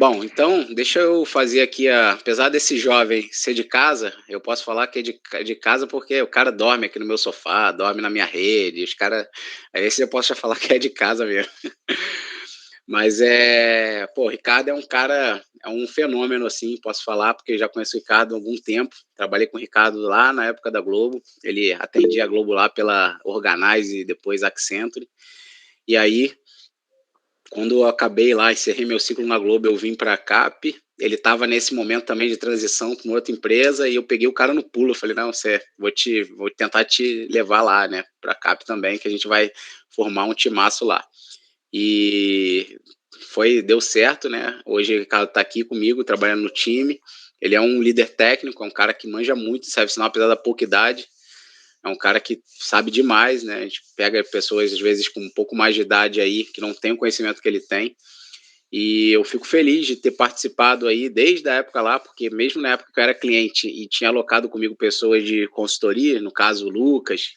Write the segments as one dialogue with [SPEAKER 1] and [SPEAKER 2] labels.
[SPEAKER 1] Bom, então, deixa eu fazer aqui apesar desse jovem ser de casa, eu posso falar que é de casa, porque o cara dorme aqui no meu sofá, dorme na minha rede, os cara aí esse eu posso já falar que é de casa mesmo. Mas, pô, o Ricardo é um cara é um fenômeno, assim, posso falar, porque já conheço o Ricardo há algum tempo, trabalhei com o Ricardo lá na época da Globo, ele atendia a Globo lá pela Organize e depois Accenture, e aí quando eu acabei lá, encerrei meu ciclo na Globo, eu vim para a Cap, ele estava nesse momento também de transição com outra empresa e eu peguei o cara no pulo, eu falei, não, vou tentar te levar lá, né, para a Cap também, que a gente vai formar um timaço lá. E deu certo, né, hoje o Ricardo está aqui comigo, trabalhando no time, ele é um líder técnico, é um cara que manja muito de ServiceNow, apesar da pouca idade, é um cara que sabe demais, né? A gente pega pessoas, às vezes, com um pouco mais de idade aí, que não tem o conhecimento que ele tem. E eu fico feliz de ter participado aí desde a época lá, porque mesmo na época que eu era cliente e tinha alocado comigo pessoas de consultoria, no caso o Lucas,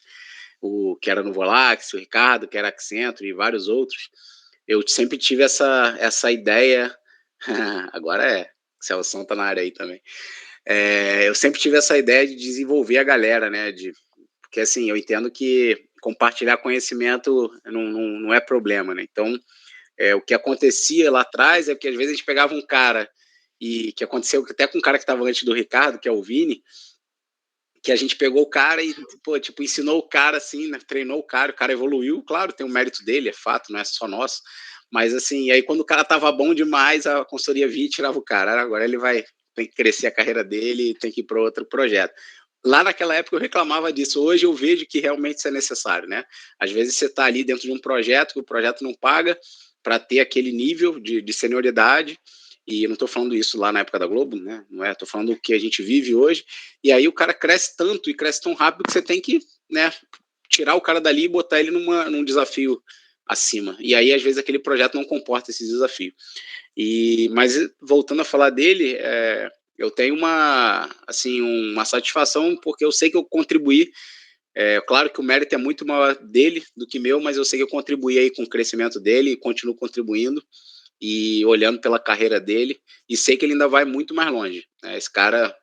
[SPEAKER 1] o que era no Volax, o Ricardo, que era Accenture e vários outros, eu sempre tive essa ideia, agora Celso tá na área aí também, eu sempre tive essa ideia de desenvolver a galera, né, porque assim, eu entendo que compartilhar conhecimento não é problema, né? Então, o que acontecia lá atrás é que às vezes a gente pegava um cara, e que aconteceu até com um cara que estava antes do Ricardo, que é o Vini, que a gente pegou o cara e, pô, tipo, ensinou o cara assim, né? Treinou o cara evoluiu, claro, tem o mérito dele, é fato, não é só nosso. Mas assim, aí quando o cara tava bom demais, a consultoria via e tirava o cara. Agora ele tem que crescer a carreira dele, tem que ir para outro projeto. Lá naquela época eu reclamava disso, hoje eu vejo que realmente isso é necessário, né? Às vezes você está ali dentro de um projeto, que o projeto não paga, para ter aquele nível de senioridade, e eu não estou falando isso lá na época da Globo, né? Não é, estou falando o que a gente vive hoje, e aí o cara cresce tanto e cresce tão rápido que você tem que, né, tirar o cara dali e botar ele num desafio acima. E aí, às vezes, aquele projeto não comporta esse desafio. Mas voltando a falar dele, eu tenho assim, uma satisfação, porque eu sei que eu contribuí. Claro que o mérito é muito maior dele do que meu, mas eu sei que eu contribuí aí com o crescimento dele e continuo contribuindo e olhando pela carreira dele, e sei que ele ainda vai muito mais longe, né? Esse cara,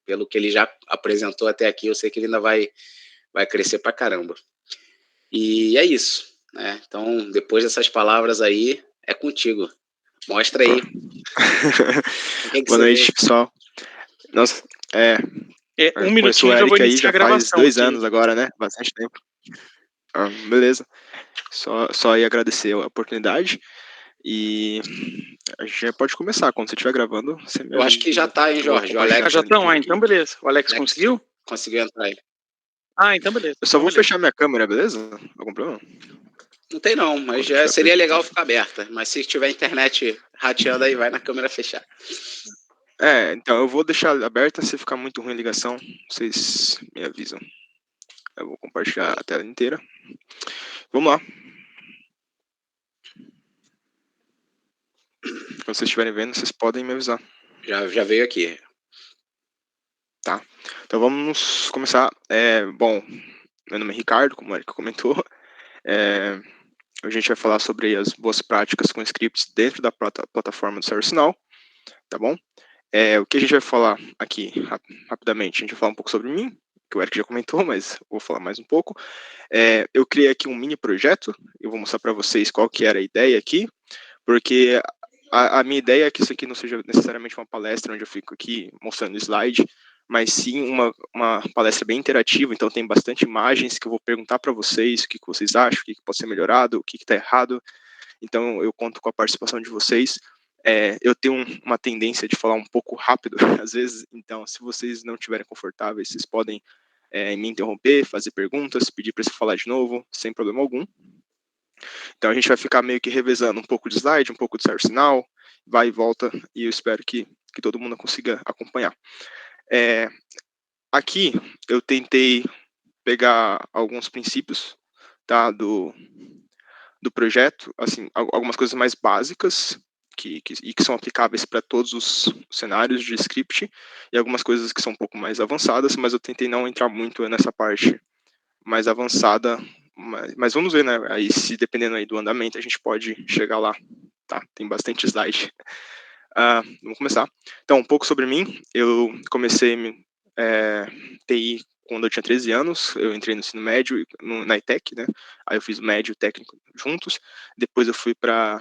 [SPEAKER 1] pelo que ele já apresentou até aqui, eu sei que ele ainda vai crescer pra caramba. E é isso, né? Então, depois dessas palavras aí, é contigo. Mostra aí. O que
[SPEAKER 2] Boa
[SPEAKER 1] você
[SPEAKER 2] noite,
[SPEAKER 1] vê?
[SPEAKER 2] pessoal. Nossa,
[SPEAKER 3] Um
[SPEAKER 2] conheço o
[SPEAKER 3] minutinho, já vou
[SPEAKER 2] Eric aí
[SPEAKER 3] iniciar
[SPEAKER 2] já
[SPEAKER 3] a
[SPEAKER 2] faz
[SPEAKER 3] gravação
[SPEAKER 2] 2
[SPEAKER 3] aqui.
[SPEAKER 2] anos agora, né? Bastante tempo. Beleza. Só ia agradecer a oportunidade e a gente já pode começar. Quando você estiver gravando, você me
[SPEAKER 1] Eu acho que já
[SPEAKER 2] avisa.
[SPEAKER 1] tá, hein,
[SPEAKER 2] Eu vou
[SPEAKER 1] Jorge? O
[SPEAKER 2] compartilhar
[SPEAKER 1] Alex
[SPEAKER 3] Já
[SPEAKER 2] minha
[SPEAKER 3] estão?
[SPEAKER 2] linha
[SPEAKER 3] Então
[SPEAKER 2] aqui.
[SPEAKER 3] beleza. O Alex conseguiu?
[SPEAKER 1] conseguiu entrar aí.
[SPEAKER 3] Então beleza.
[SPEAKER 2] Eu só
[SPEAKER 3] Então
[SPEAKER 2] vou
[SPEAKER 3] beleza.
[SPEAKER 2] fechar minha câmera, beleza? Algum problema?
[SPEAKER 1] Não tem não, mas
[SPEAKER 2] Quando tiver
[SPEAKER 1] seria
[SPEAKER 2] pronto.
[SPEAKER 1] legal ficar aberta. Mas se tiver internet rateando aí, vai na câmera fechar.
[SPEAKER 2] Então eu vou deixar aberta. Se ficar muito ruim a ligação, vocês me avisam. Eu vou compartilhar a tela inteira. Vamos lá. Quando vocês estiverem vendo, vocês podem me avisar.
[SPEAKER 1] Já veio aqui.
[SPEAKER 2] Tá. Então vamos começar. Bom, meu nome é Ricardo, como o Eric comentou. A gente vai falar sobre as boas práticas com scripts dentro da plataforma do ServiceNow, tá bom? O que a gente vai falar aqui, rapidamente, a gente vai falar um pouco sobre mim, que o Eric já comentou, mas vou falar mais um pouco. Eu criei aqui um mini projeto, eu vou mostrar para vocês qual que era a ideia aqui, porque a minha ideia é que isso aqui não seja necessariamente uma palestra onde eu fico aqui mostrando slide, mas sim uma palestra bem interativa, então tem bastante imagens que eu vou perguntar para vocês o que vocês acham, o que pode ser melhorado, o que está errado, então eu conto com a participação de vocês. Eu tenho uma tendência de falar um pouco rápido, às vezes, então se vocês não estiverem confortáveis, vocês podem me interromper, fazer perguntas, pedir para você falar de novo, sem problema algum. Então a gente vai ficar meio que revezando um pouco de slide, um pouco de ServiceNow, vai e volta, e eu espero que todo mundo consiga acompanhar. Aqui eu tentei pegar alguns princípios, tá, do projeto, assim, algumas coisas mais básicas que são aplicáveis para todos os cenários de script, e algumas coisas que são um pouco mais avançadas, mas eu tentei não entrar muito nessa parte mais avançada, mas vamos ver, né? Aí, se dependendo aí do andamento, a gente pode chegar lá, tá? Tem bastante slide. Vamos começar. Então, um pouco sobre mim. Eu comecei TI quando eu tinha 13 anos. Eu entrei no ensino médio na ETEC, né? Aí eu fiz o médio e o técnico juntos. Depois eu fui para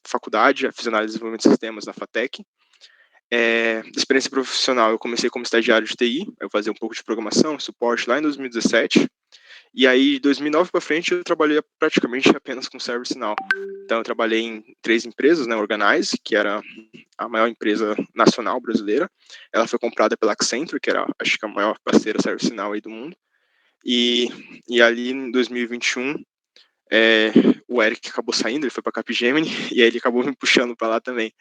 [SPEAKER 2] faculdade, fiz análise de desenvolvimento de sistemas na FATEC. Experiência profissional, eu comecei como estagiário de TI. Eu fazia um pouco de programação, suporte lá em 2017. E aí, de 2009 para frente, eu trabalhei praticamente apenas com ServiceNow. Então, eu trabalhei em 3 empresas, né? Organize, que era a maior empresa nacional brasileira. Ela foi comprada pela Accenture, que era, acho que, a maior parceira ServiceNow aí do mundo. E ali, em 2021, o Eric acabou saindo, ele foi para Capgemini, e aí ele acabou me puxando para lá também.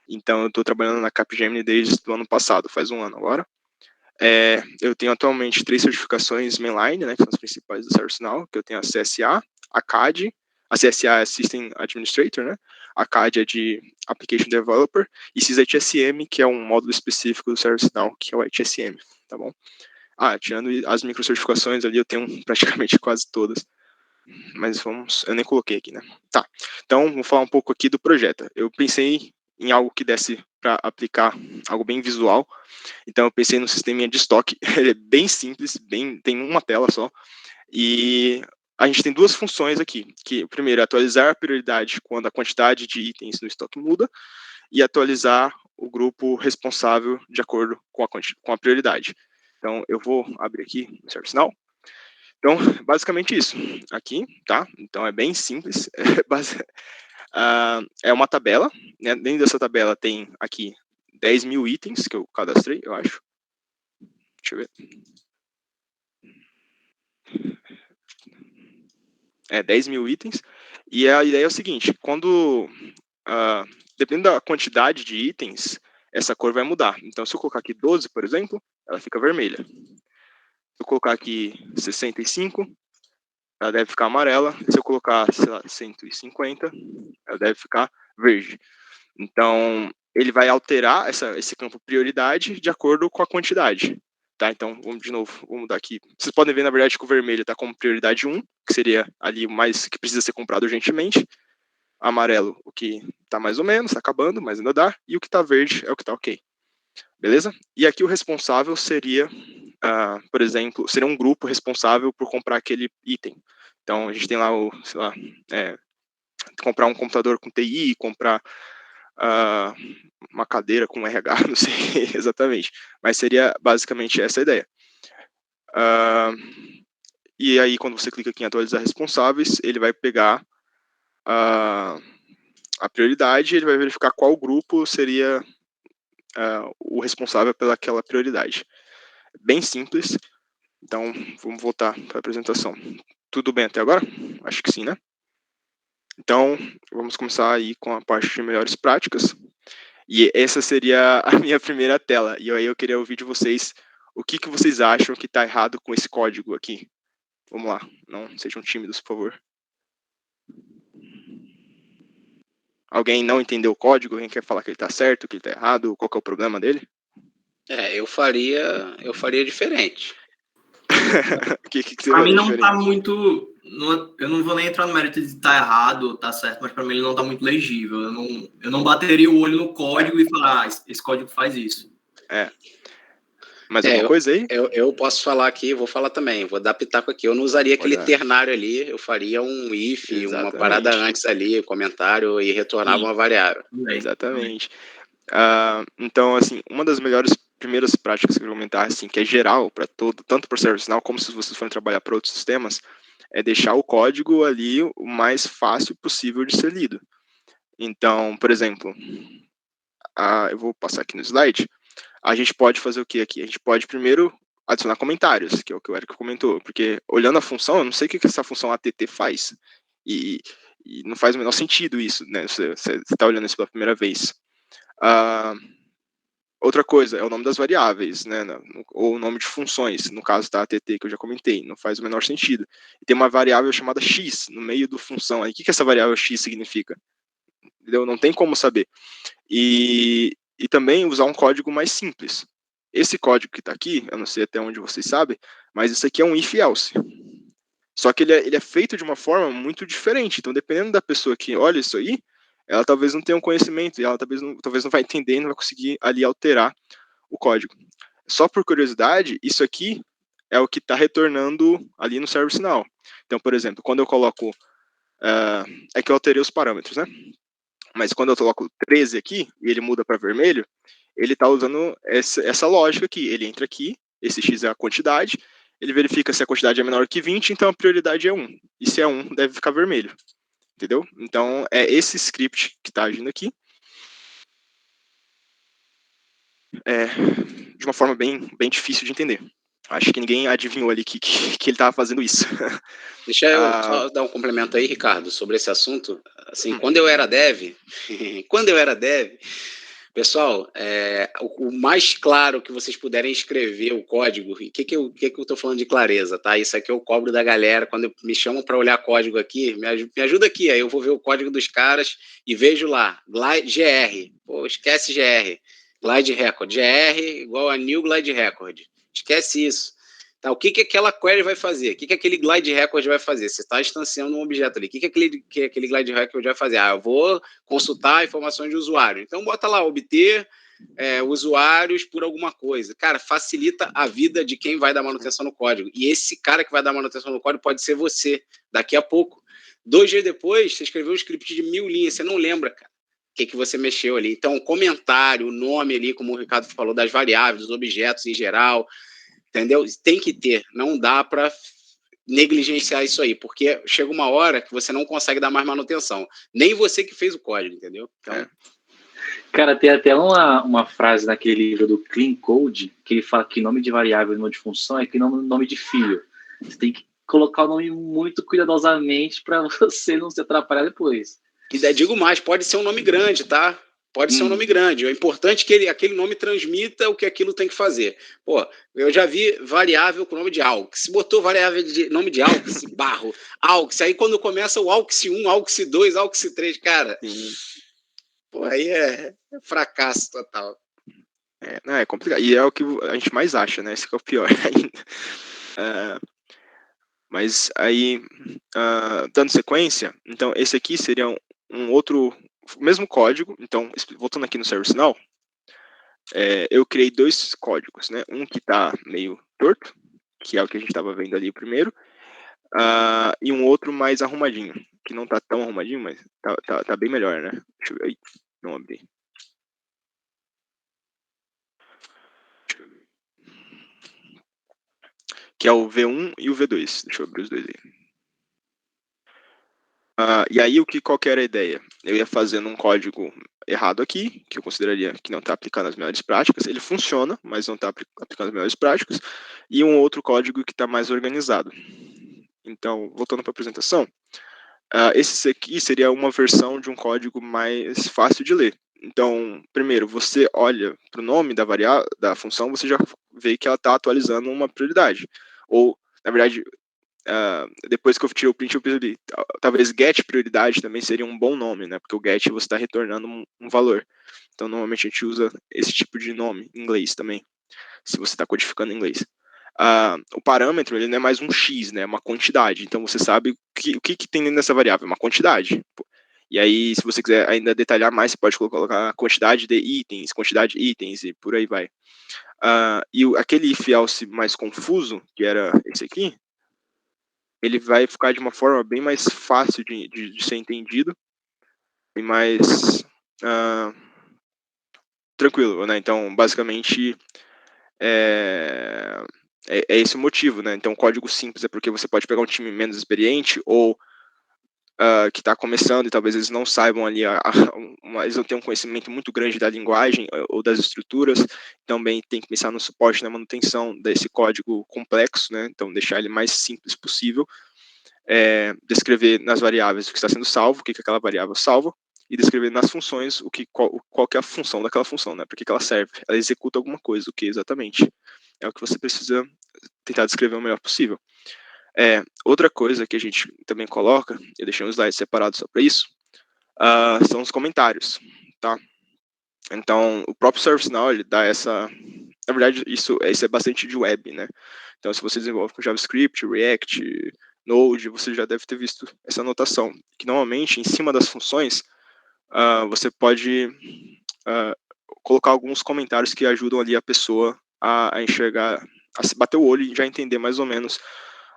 [SPEAKER 2] Então, eu estou trabalhando na Capgemini desde o ano passado, faz um ano agora. Eu tenho atualmente 3 certificações mainline, né, que são as principais do ServiceNow, que eu tenho a CSA, a CAD, a CSA é System Administrator, né, a CAD é de Application Developer, e CIS-HSM, que é um módulo específico do ServiceNow, que é o HSM, tá bom? Tirando as microcertificações ali, eu tenho praticamente quase todas, mas eu nem coloquei aqui, né? Tá, então vou falar um pouco aqui do projeto. Eu pensei em algo que desse para aplicar algo bem visual. Então eu pensei no sisteminha de estoque. Ele é bem simples, tem uma tela só. E a gente tem 2 funções aqui, que o primeiro é atualizar a prioridade quando a quantidade de itens no estoque muda, e atualizar o grupo responsável de acordo com a prioridade. Então eu vou abrir aqui no ServiceNow. Então, basicamente isso aqui, tá? Então é bem simples. É uma tabela, né? Dentro dessa tabela tem aqui 10.000 itens que eu cadastrei, eu acho. Deixa eu ver. 10.000 itens. E a ideia é o seguinte, dependendo da quantidade de itens, essa cor vai mudar. Então, se eu colocar aqui 12, por exemplo, ela fica vermelha. Se eu colocar aqui 65, ela deve ficar amarela. E se eu colocar, sei lá, 150, ela deve ficar verde. Então, ele vai alterar esse campo prioridade de acordo com a quantidade. Tá, então, vamos mudar aqui. Vocês podem ver, na verdade, que o vermelho está como prioridade 1, que seria ali o mais que precisa ser comprado urgentemente. Amarelo, o que está mais ou menos, está acabando, mas ainda dá. E o que está verde é o que está ok. Beleza? E aqui o responsável seria, por exemplo, seria um grupo responsável por comprar aquele item. Então, a gente tem lá comprar um computador com TI, comprar uma cadeira com RH, não sei exatamente, mas seria basicamente essa a ideia. E aí, quando você clica aqui em atualizar responsáveis, ele vai pegar a prioridade e ele vai verificar qual grupo seria o responsável pelaquela prioridade. Bem simples. Então, vamos voltar para a apresentação. Tudo bem até agora? Acho que sim, né? Então, vamos começar aí com a parte de melhores práticas. E essa seria a minha primeira tela. E aí eu queria ouvir de vocês o que vocês acham que está errado com esse código aqui. Vamos lá, não sejam tímidos, por favor. Alguém não entendeu o código? Alguém quer falar que ele está certo, que ele está errado? Qual que é o problema dele?
[SPEAKER 1] Eu faria diferente.
[SPEAKER 2] O que você
[SPEAKER 4] Pra mim não
[SPEAKER 2] diferente?
[SPEAKER 4] tá muito... eu não vou nem entrar no mérito de tá errado ou tá certo, mas pra mim ele não tá muito legível. Eu não bateria o olho no código e falar, esse código faz isso.
[SPEAKER 2] Mais alguma coisa aí?
[SPEAKER 1] Eu posso falar aqui, vou falar também, vou dar pitaco aqui. Eu não usaria aquele ternário ali, eu faria um if, uma parada antes ali, comentário, e retornava uma variável.
[SPEAKER 2] Exatamente. Então, assim, uma das primeiras práticas que eu vou comentar, assim, que é geral para tanto para o ServiceNow como se vocês forem trabalhar para outros sistemas, é deixar o código ali o mais fácil possível de ser lido. Então, por exemplo, eu vou passar aqui no slide. A gente pode fazer o que aqui? A gente pode primeiro adicionar comentários, que é o que o Eric comentou, porque olhando a função, eu não sei o que essa função ATT faz. E não faz o menor sentido isso, né? Você está olhando isso pela primeira vez. Outra coisa é o nome das variáveis, né? Ou o nome de funções, no caso da ATT que eu já comentei, não faz o menor sentido. E tem uma variável chamada x no meio do função. Aí, o que essa variável x significa? Entendeu? Não tem como saber. E também usar um código mais simples. Esse código que está aqui, eu não sei até onde vocês sabem, mas isso aqui é um if-else. Só que ele é feito de uma forma muito diferente. Então, dependendo da pessoa que olha isso aí, ela talvez não tenha um conhecimento, e ela talvez não vai entender, não vai conseguir ali alterar o código. Só por curiosidade, isso aqui é o que está retornando ali no service now. Então, por exemplo, quando eu coloco... é que eu alterei os parâmetros, né? Mas quando eu coloco 13 aqui, e ele muda para vermelho, ele está usando essa lógica aqui. Ele entra aqui, esse x é a quantidade, ele verifica se a quantidade é menor que 20, então a prioridade é 1. E se é 1, deve ficar vermelho. Entendeu? Então, é esse script que está agindo aqui. De uma forma bem difícil de entender. Acho que ninguém adivinhou ali que ele estava fazendo isso.
[SPEAKER 1] Deixa eu só dar um complemento aí, Ricardo, sobre esse assunto. Assim, quando eu era dev, pessoal, o mais claro que vocês puderem escrever o código, o que eu estou falando de clareza, tá? Isso aqui eu cobro da galera, quando me chamam para olhar código aqui, me ajuda aqui, aí eu vou ver o código dos caras e vejo lá, GR, pô, esquece GR, Glide Record, GR igual a New Glide Record, esquece isso. Tá, o que aquela query vai fazer? O que aquele glide record vai fazer? Você está instanciando um objeto ali. O que aquele glide record vai fazer? Eu vou consultar informações de usuário. Então, bota lá, obter usuários por alguma coisa. Cara, facilita a vida de quem vai dar manutenção no código. E esse cara que vai dar manutenção no código pode ser você, daqui a pouco. 2 dias depois, você escreveu um script de 1000 linhas, você não lembra, cara, o que você mexeu ali. Então, o comentário, o nome ali, como o Ricardo falou, das variáveis, dos objetos em geral... Entendeu? Tem que ter, não dá para negligenciar isso aí, porque chega uma hora que você não consegue dar mais manutenção. Nem você que fez o código, entendeu? Então...
[SPEAKER 5] Cara, tem até uma frase naquele livro do Clean Code, que ele fala que nome de variável e nome de função é que nome de fio. Você tem que colocar o nome muito cuidadosamente para você não se atrapalhar depois.
[SPEAKER 1] E digo mais, pode ser um nome grande, tá? Pode ser um nome grande. O importante é que aquele nome transmita o que aquilo tem que fazer. Pô, eu já vi variável com nome de aux. Se botou variável de nome de aux, barro, aux. Aí quando começa o aux 1, aux 2, aux 3, cara... Pô, aí é fracasso total.
[SPEAKER 2] Não, é complicado. E é o que a gente mais acha, né? Esse que é o pior ainda. Mas aí, dando sequência, então esse aqui seria um outro... O mesmo código, então, voltando aqui no ServiceNow, eu criei 2 códigos, né? Um que está meio torto, que é o que a gente estava vendo ali primeiro, e um outro mais arrumadinho, que não está tão arrumadinho, mas tá bem melhor, né? Deixa eu ver aí, não abri. Que é o V1 e o V2. Deixa eu abrir os dois aí. E aí, qual que era a ideia? Eu ia fazendo um código errado aqui, que eu consideraria que não está aplicando as melhores práticas. Ele funciona, mas não está aplicando as melhores práticas. E um outro código que está mais organizado. Então, voltando para a apresentação, esse aqui seria uma versão de um código mais fácil de ler. Então, primeiro, você olha para o nome da função, você já vê que ela está atualizando uma prioridade. Ou, na verdade... depois que eu tirei o print, eu percebi, talvez get prioridade também seria um bom nome, né? Porque o get você está retornando um valor. Então, normalmente a gente usa esse tipo de nome em inglês também, se você está codificando em inglês. O parâmetro, ele não é mais um x, né? É uma quantidade. Então, você sabe o que tem dentro dessa variável, uma quantidade. E aí, se você quiser ainda detalhar mais, você pode colocar a quantidade de itens, quantidade de itens e por aí vai. E aquele if else mais confuso, que era esse aqui, ele vai ficar de uma forma bem mais fácil de ser entendido e mais tranquilo, né? Então, basicamente, é esse o motivo, né? Então, código simples é porque você pode pegar um time menos experiente ou que está começando e talvez eles não saibam ali, eles não tenham um conhecimento muito grande da linguagem ou das estruturas, também tem que pensar no suporte, na manutenção desse código complexo, né? Então, deixar ele mais simples possível. Descrever nas variáveis o que está sendo salvo, o que aquela variável salva, e descrever nas funções qual que é a função daquela função, né? Para que ela serve. Ela executa alguma coisa, o que exatamente é o que você precisa tentar descrever o melhor possível. Outra coisa que a gente também coloca, eu deixei um slide separado só para isso, são os comentários, tá? Então, o próprio ServiceNow, ele dá essa... Na verdade, isso é bastante de web, né? Então, se você desenvolve com JavaScript, React, Node, você já deve ter visto essa anotação, que normalmente, em cima das funções, você pode colocar alguns comentários que ajudam ali a pessoa a enxergar, a bater o olho e já entender mais ou menos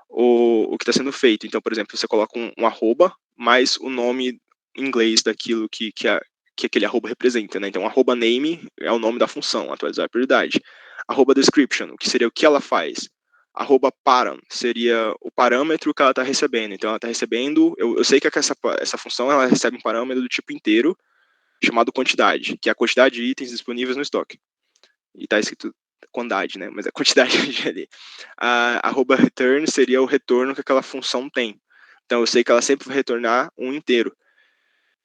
[SPEAKER 2] o que está sendo feito. Então, por exemplo, você coloca um arroba mais o nome em inglês daquilo que aquele arroba representa, né? Então, arroba name é o nome da função, atualizar a prioridade. Arroba description, o que seria o que ela faz. Arroba param seria o parâmetro que ela está recebendo. Então, ela está recebendo, eu sei que essa função ela recebe um parâmetro do tipo inteiro, chamado quantidade, que é a quantidade de itens disponíveis no estoque. E está escrito quantidade, né? Mas a quantidade ali. A arroba return seria o retorno que aquela função tem. Então eu sei que ela sempre vai retornar um inteiro.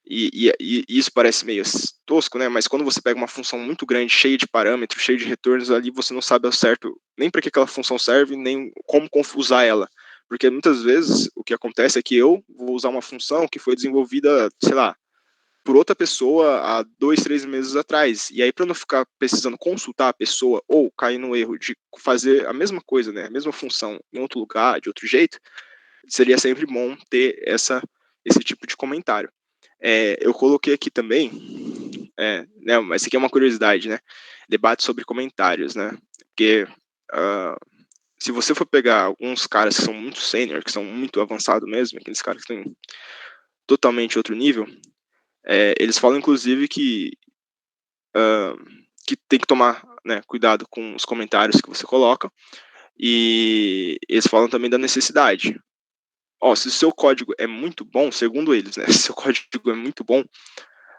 [SPEAKER 2] E isso parece meio tosco, né? Mas quando você pega uma função muito grande, cheia de parâmetros, cheia de retornos, ali você não sabe ao certo nem para que aquela função serve, nem como usar ela. Porque muitas vezes o que acontece é que eu vou usar uma função que foi desenvolvida, sei lá, por outra pessoa há 2, 3 meses atrás. E aí, para não ficar precisando consultar a pessoa ou cair no erro de fazer a mesma coisa, né, a mesma função em outro lugar, de outro jeito, seria sempre bom ter esse tipo de comentário. Eu coloquei aqui também, né, mas isso aqui é uma curiosidade, né, debate sobre comentários, né, porque se você for pegar alguns caras que são muito sênior, que são muito avançados mesmo, aqueles caras que têm totalmente outro nível, eles falam, inclusive, que tem que tomar, né, cuidado com os comentários que você coloca, e eles falam também da necessidade. Se o seu código é muito bom, segundo eles, né, se o seu código é muito bom,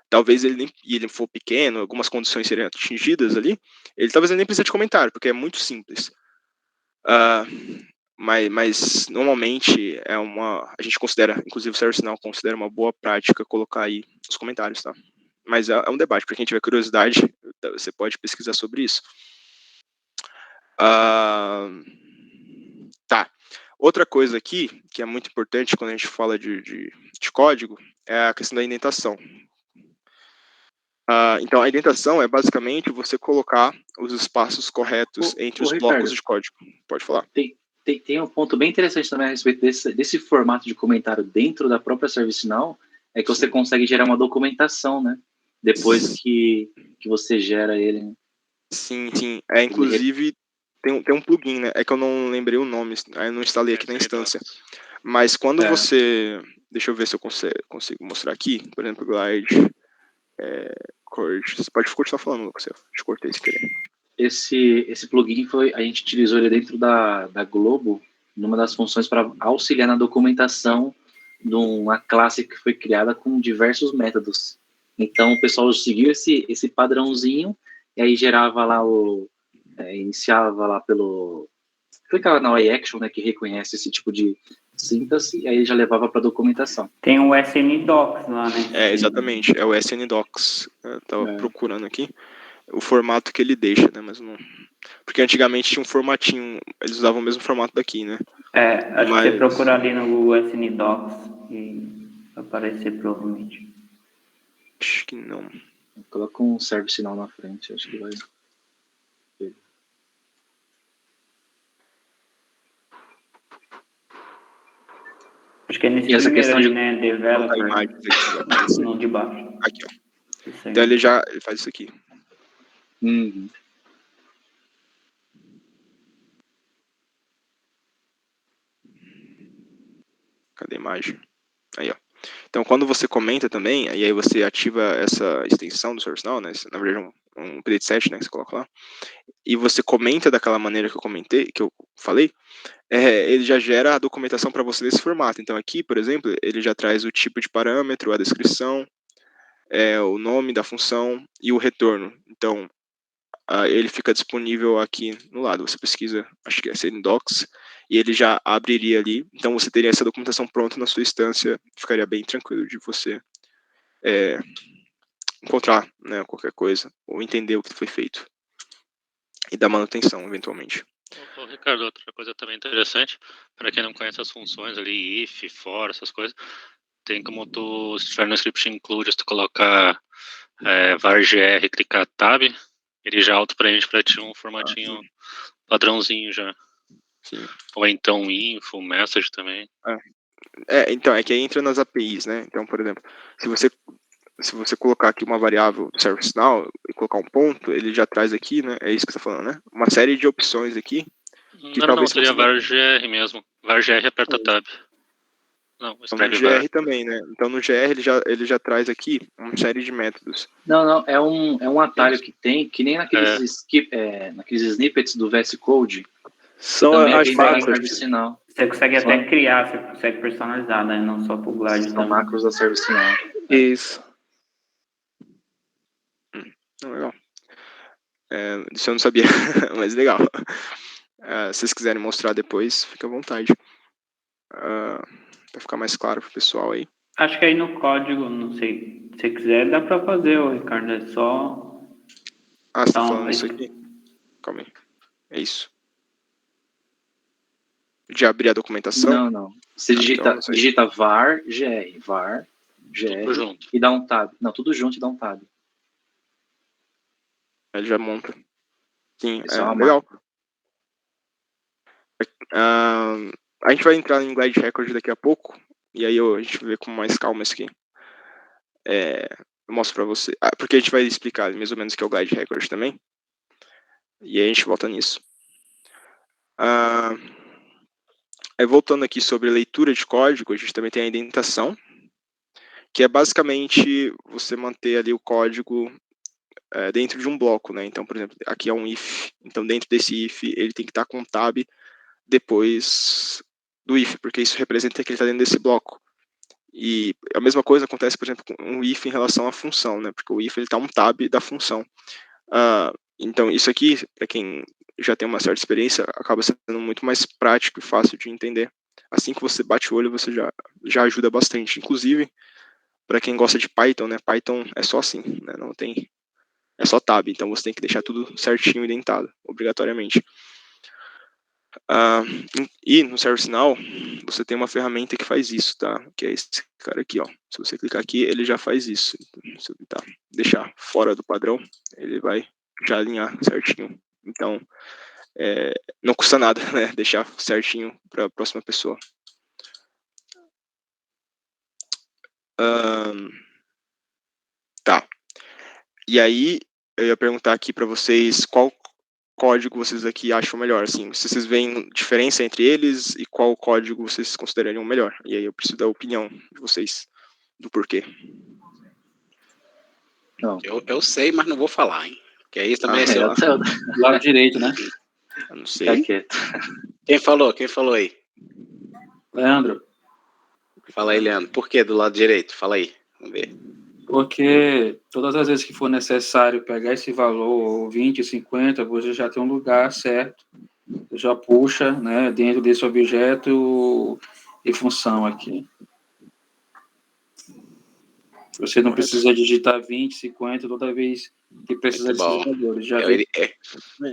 [SPEAKER 2] talvez ele for pequeno, algumas condições seriam atingidas ali, talvez ele nem precise de comentário, porque é muito simples. Mas normalmente a gente considera, inclusive o ServiceNow considera uma boa prática colocar aí os comentários, tá? Mas é um debate, para quem tiver curiosidade, você pode pesquisar sobre isso. Tá. Outra coisa aqui, que é muito importante quando a gente fala de código, é a questão da indentação. Então, a indentação é basicamente você colocar os espaços corretos entre os
[SPEAKER 5] Ricardo,
[SPEAKER 2] blocos de código. Pode falar.
[SPEAKER 5] Tem um ponto bem interessante também a respeito desse formato de comentário dentro da própria ServiceNow, é que você consegue gerar uma documentação, né? Depois que você gera ele.
[SPEAKER 2] Sim. Inclusive, tem um plugin, né? É que eu não lembrei o nome, eu não instalei aqui na instância. Mas quando você... Deixa eu ver se eu consigo mostrar aqui. Por exemplo, Glide... Você pode continuar falando, Lucas. Eu te cortei se querer.
[SPEAKER 5] Esse plugin a gente utilizou ele dentro da Globo, numa das funções para auxiliar na documentação de uma classe que foi criada com diversos métodos. Então o pessoal seguiu esse padrãozinho e aí gerava lá iniciava lá clicava na iAction, né, que reconhece esse tipo de síntese, e aí já levava para documentação.
[SPEAKER 6] Tem o SNDocs lá, né?
[SPEAKER 2] Exatamente, é o SNDocs. Eu tava procurando aqui o formato que ele deixa, né, mas não... Porque antigamente tinha um formatinho, eles usavam o mesmo formato daqui, né?
[SPEAKER 6] Acho que você procurar ali no Google SNDocs e vai aparecer provavelmente.
[SPEAKER 2] Acho que não.
[SPEAKER 5] Coloca um ServiceNow na frente, acho que vai...
[SPEAKER 6] Acho que é nesse primeiro ali, né? Developer.
[SPEAKER 2] Imagem,
[SPEAKER 6] não, de baixo.
[SPEAKER 2] Aqui, ó. Então ele faz isso aqui.
[SPEAKER 5] Uhum.
[SPEAKER 2] Cadê a imagem? Aí, ó. Então, quando você comenta também, e aí você ativa essa extensão do ServiceNow, né? Na verdade, um update set, né? Que você coloca lá. E você comenta daquela maneira que eu falei, ele já gera a documentação para você nesse formato. Então, aqui, por exemplo, ele já traz o tipo de parâmetro, a descrição, o nome da função e o retorno. Então, ele fica disponível aqui no lado. Você pesquisa, acho que é SNDocs, e ele já abriria ali. Então você teria essa documentação pronta na sua instância, ficaria bem tranquilo de você encontrar, né, qualquer coisa, ou entender o que foi feito. E dar manutenção, eventualmente.
[SPEAKER 7] Ricardo, outra coisa também interessante, para quem não conhece as funções ali, if, for, essas coisas, tem como tu, se tiver no script include, se tu colocar vargr e clicar tab, ele já auto-preenche para ti um formatinho padrãozinho já.
[SPEAKER 2] Sim.
[SPEAKER 7] Ou então info, message também.
[SPEAKER 2] Então, é que aí entra nas APIs, né? Então, por exemplo, se você se você colocar aqui uma variável do ServiceNow e colocar um ponto, ele já traz aqui, né? É isso que você está falando, né? Uma série de opções aqui. Que
[SPEAKER 7] Não,
[SPEAKER 2] talvez
[SPEAKER 7] seria
[SPEAKER 2] você não-
[SPEAKER 7] vargr mesmo. Vargr aperta tab. Não,
[SPEAKER 2] Então, no
[SPEAKER 7] escreve
[SPEAKER 2] GR
[SPEAKER 7] var.
[SPEAKER 2] também, né? Então no GR ele já traz aqui uma série de métodos.
[SPEAKER 5] Não, é um atalho que tem, que nem naqueles, naqueles snippets do VS Code.
[SPEAKER 2] São
[SPEAKER 5] Também
[SPEAKER 2] as
[SPEAKER 5] tem da
[SPEAKER 2] macros.
[SPEAKER 5] ServiceNow.
[SPEAKER 6] Você consegue
[SPEAKER 5] Só-
[SPEAKER 6] até criar, você consegue personalizar, né? Não só pro Glide
[SPEAKER 5] São
[SPEAKER 6] também.
[SPEAKER 5] macros da ServiceNow.
[SPEAKER 2] Isso. Legal. Isso eu não sabia, mas legal. Se vocês quiserem mostrar depois, fica à vontade. Pra ficar mais claro pro pessoal aí.
[SPEAKER 6] Acho que aí no código, não sei, se você quiser, dá pra fazer, Ricardo. É só.
[SPEAKER 2] Você tá
[SPEAKER 6] Então,
[SPEAKER 2] falando isso aqui? Calma aí. É isso. De abrir a documentação?
[SPEAKER 5] Não. Você
[SPEAKER 2] então,
[SPEAKER 5] digita var, gr,
[SPEAKER 7] Tudo junto.
[SPEAKER 5] e dá um tab. Não, tudo junto e dá um tab.
[SPEAKER 2] Ele já monta. Sim,
[SPEAKER 5] Isso é uma
[SPEAKER 2] legal.
[SPEAKER 5] macro.
[SPEAKER 2] A gente vai entrar em Glide Record daqui a pouco. E aí a gente vai ver com mais calma isso aqui. Eu mostro pra você. Porque a gente vai explicar mais ou menos o que é o Glide Record também. E aí a gente volta nisso. Aí voltando aqui sobre leitura de código, a gente também tem a indentação, que é basicamente você manter ali o código dentro de um bloco, né? Então, por exemplo, aqui é um if. Então, dentro desse if, ele tem que estar com tab depois do if, porque isso representa que ele está dentro desse bloco. E a mesma coisa acontece, por exemplo, com um if em relação à função, né? Porque o if ele está um tab da função. Então, isso aqui, para quem já tem uma certa experiência, acaba sendo muito mais prático e fácil de entender. Assim que você bate o olho, você já ajuda bastante. Inclusive, para quem gosta de Python, né? Python é só assim, né? Não tem... É só tab, então você tem que deixar tudo certinho e indentado, obrigatoriamente. E no ServiceNow, você tem uma ferramenta que faz isso, tá? Que é esse cara aqui, ó. Se você clicar aqui, ele já faz isso. Se eu deixar fora do padrão, ele vai já alinhar certinho. Então, não custa nada, né? Deixar certinho para a próxima pessoa. Tá. E aí, eu ia perguntar aqui para vocês qual código vocês aqui acham melhor, assim, se vocês veem diferença entre eles e qual código vocês considerariam melhor. E aí eu preciso da opinião de vocês do porquê.
[SPEAKER 5] Não.
[SPEAKER 1] Eu sei, mas não vou falar, hein? Que aí também
[SPEAKER 5] Do
[SPEAKER 3] lado direito, né?
[SPEAKER 2] Eu não sei.
[SPEAKER 5] Fica quieto.
[SPEAKER 1] Quem falou aí?
[SPEAKER 3] Leandro,
[SPEAKER 1] Fala aí, Leandro. Por que do lado direito? Fala aí. Vamos ver.
[SPEAKER 3] porque todas as vezes que for necessário pegar esse valor, 20, 50, você já tem um lugar certo, você já puxa, né, dentro desse objeto e função aqui. Você não precisa digitar 20, 50 toda vez que precisa desses valores. Já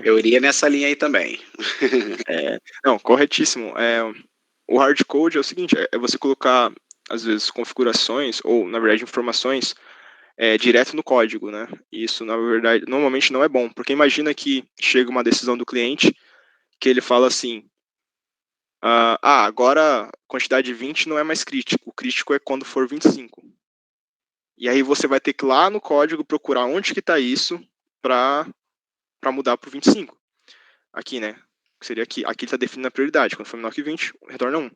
[SPEAKER 1] Eu iria nessa linha aí também.
[SPEAKER 2] Não, corretíssimo. O hardcode é o seguinte, é você colocar, às vezes, configurações, ou, na verdade, informações direto no código, né? E isso, na verdade, normalmente não é bom, porque imagina que chega uma decisão do cliente que ele fala assim, agora a quantidade de 20 não é mais crítico, o crítico é quando for 25. E aí você vai ter que ir lá no código procurar onde que está isso para mudar para o 25. Aqui, né? Seria aqui. Aqui está definindo a prioridade. Quando for menor que 20, retorna 1.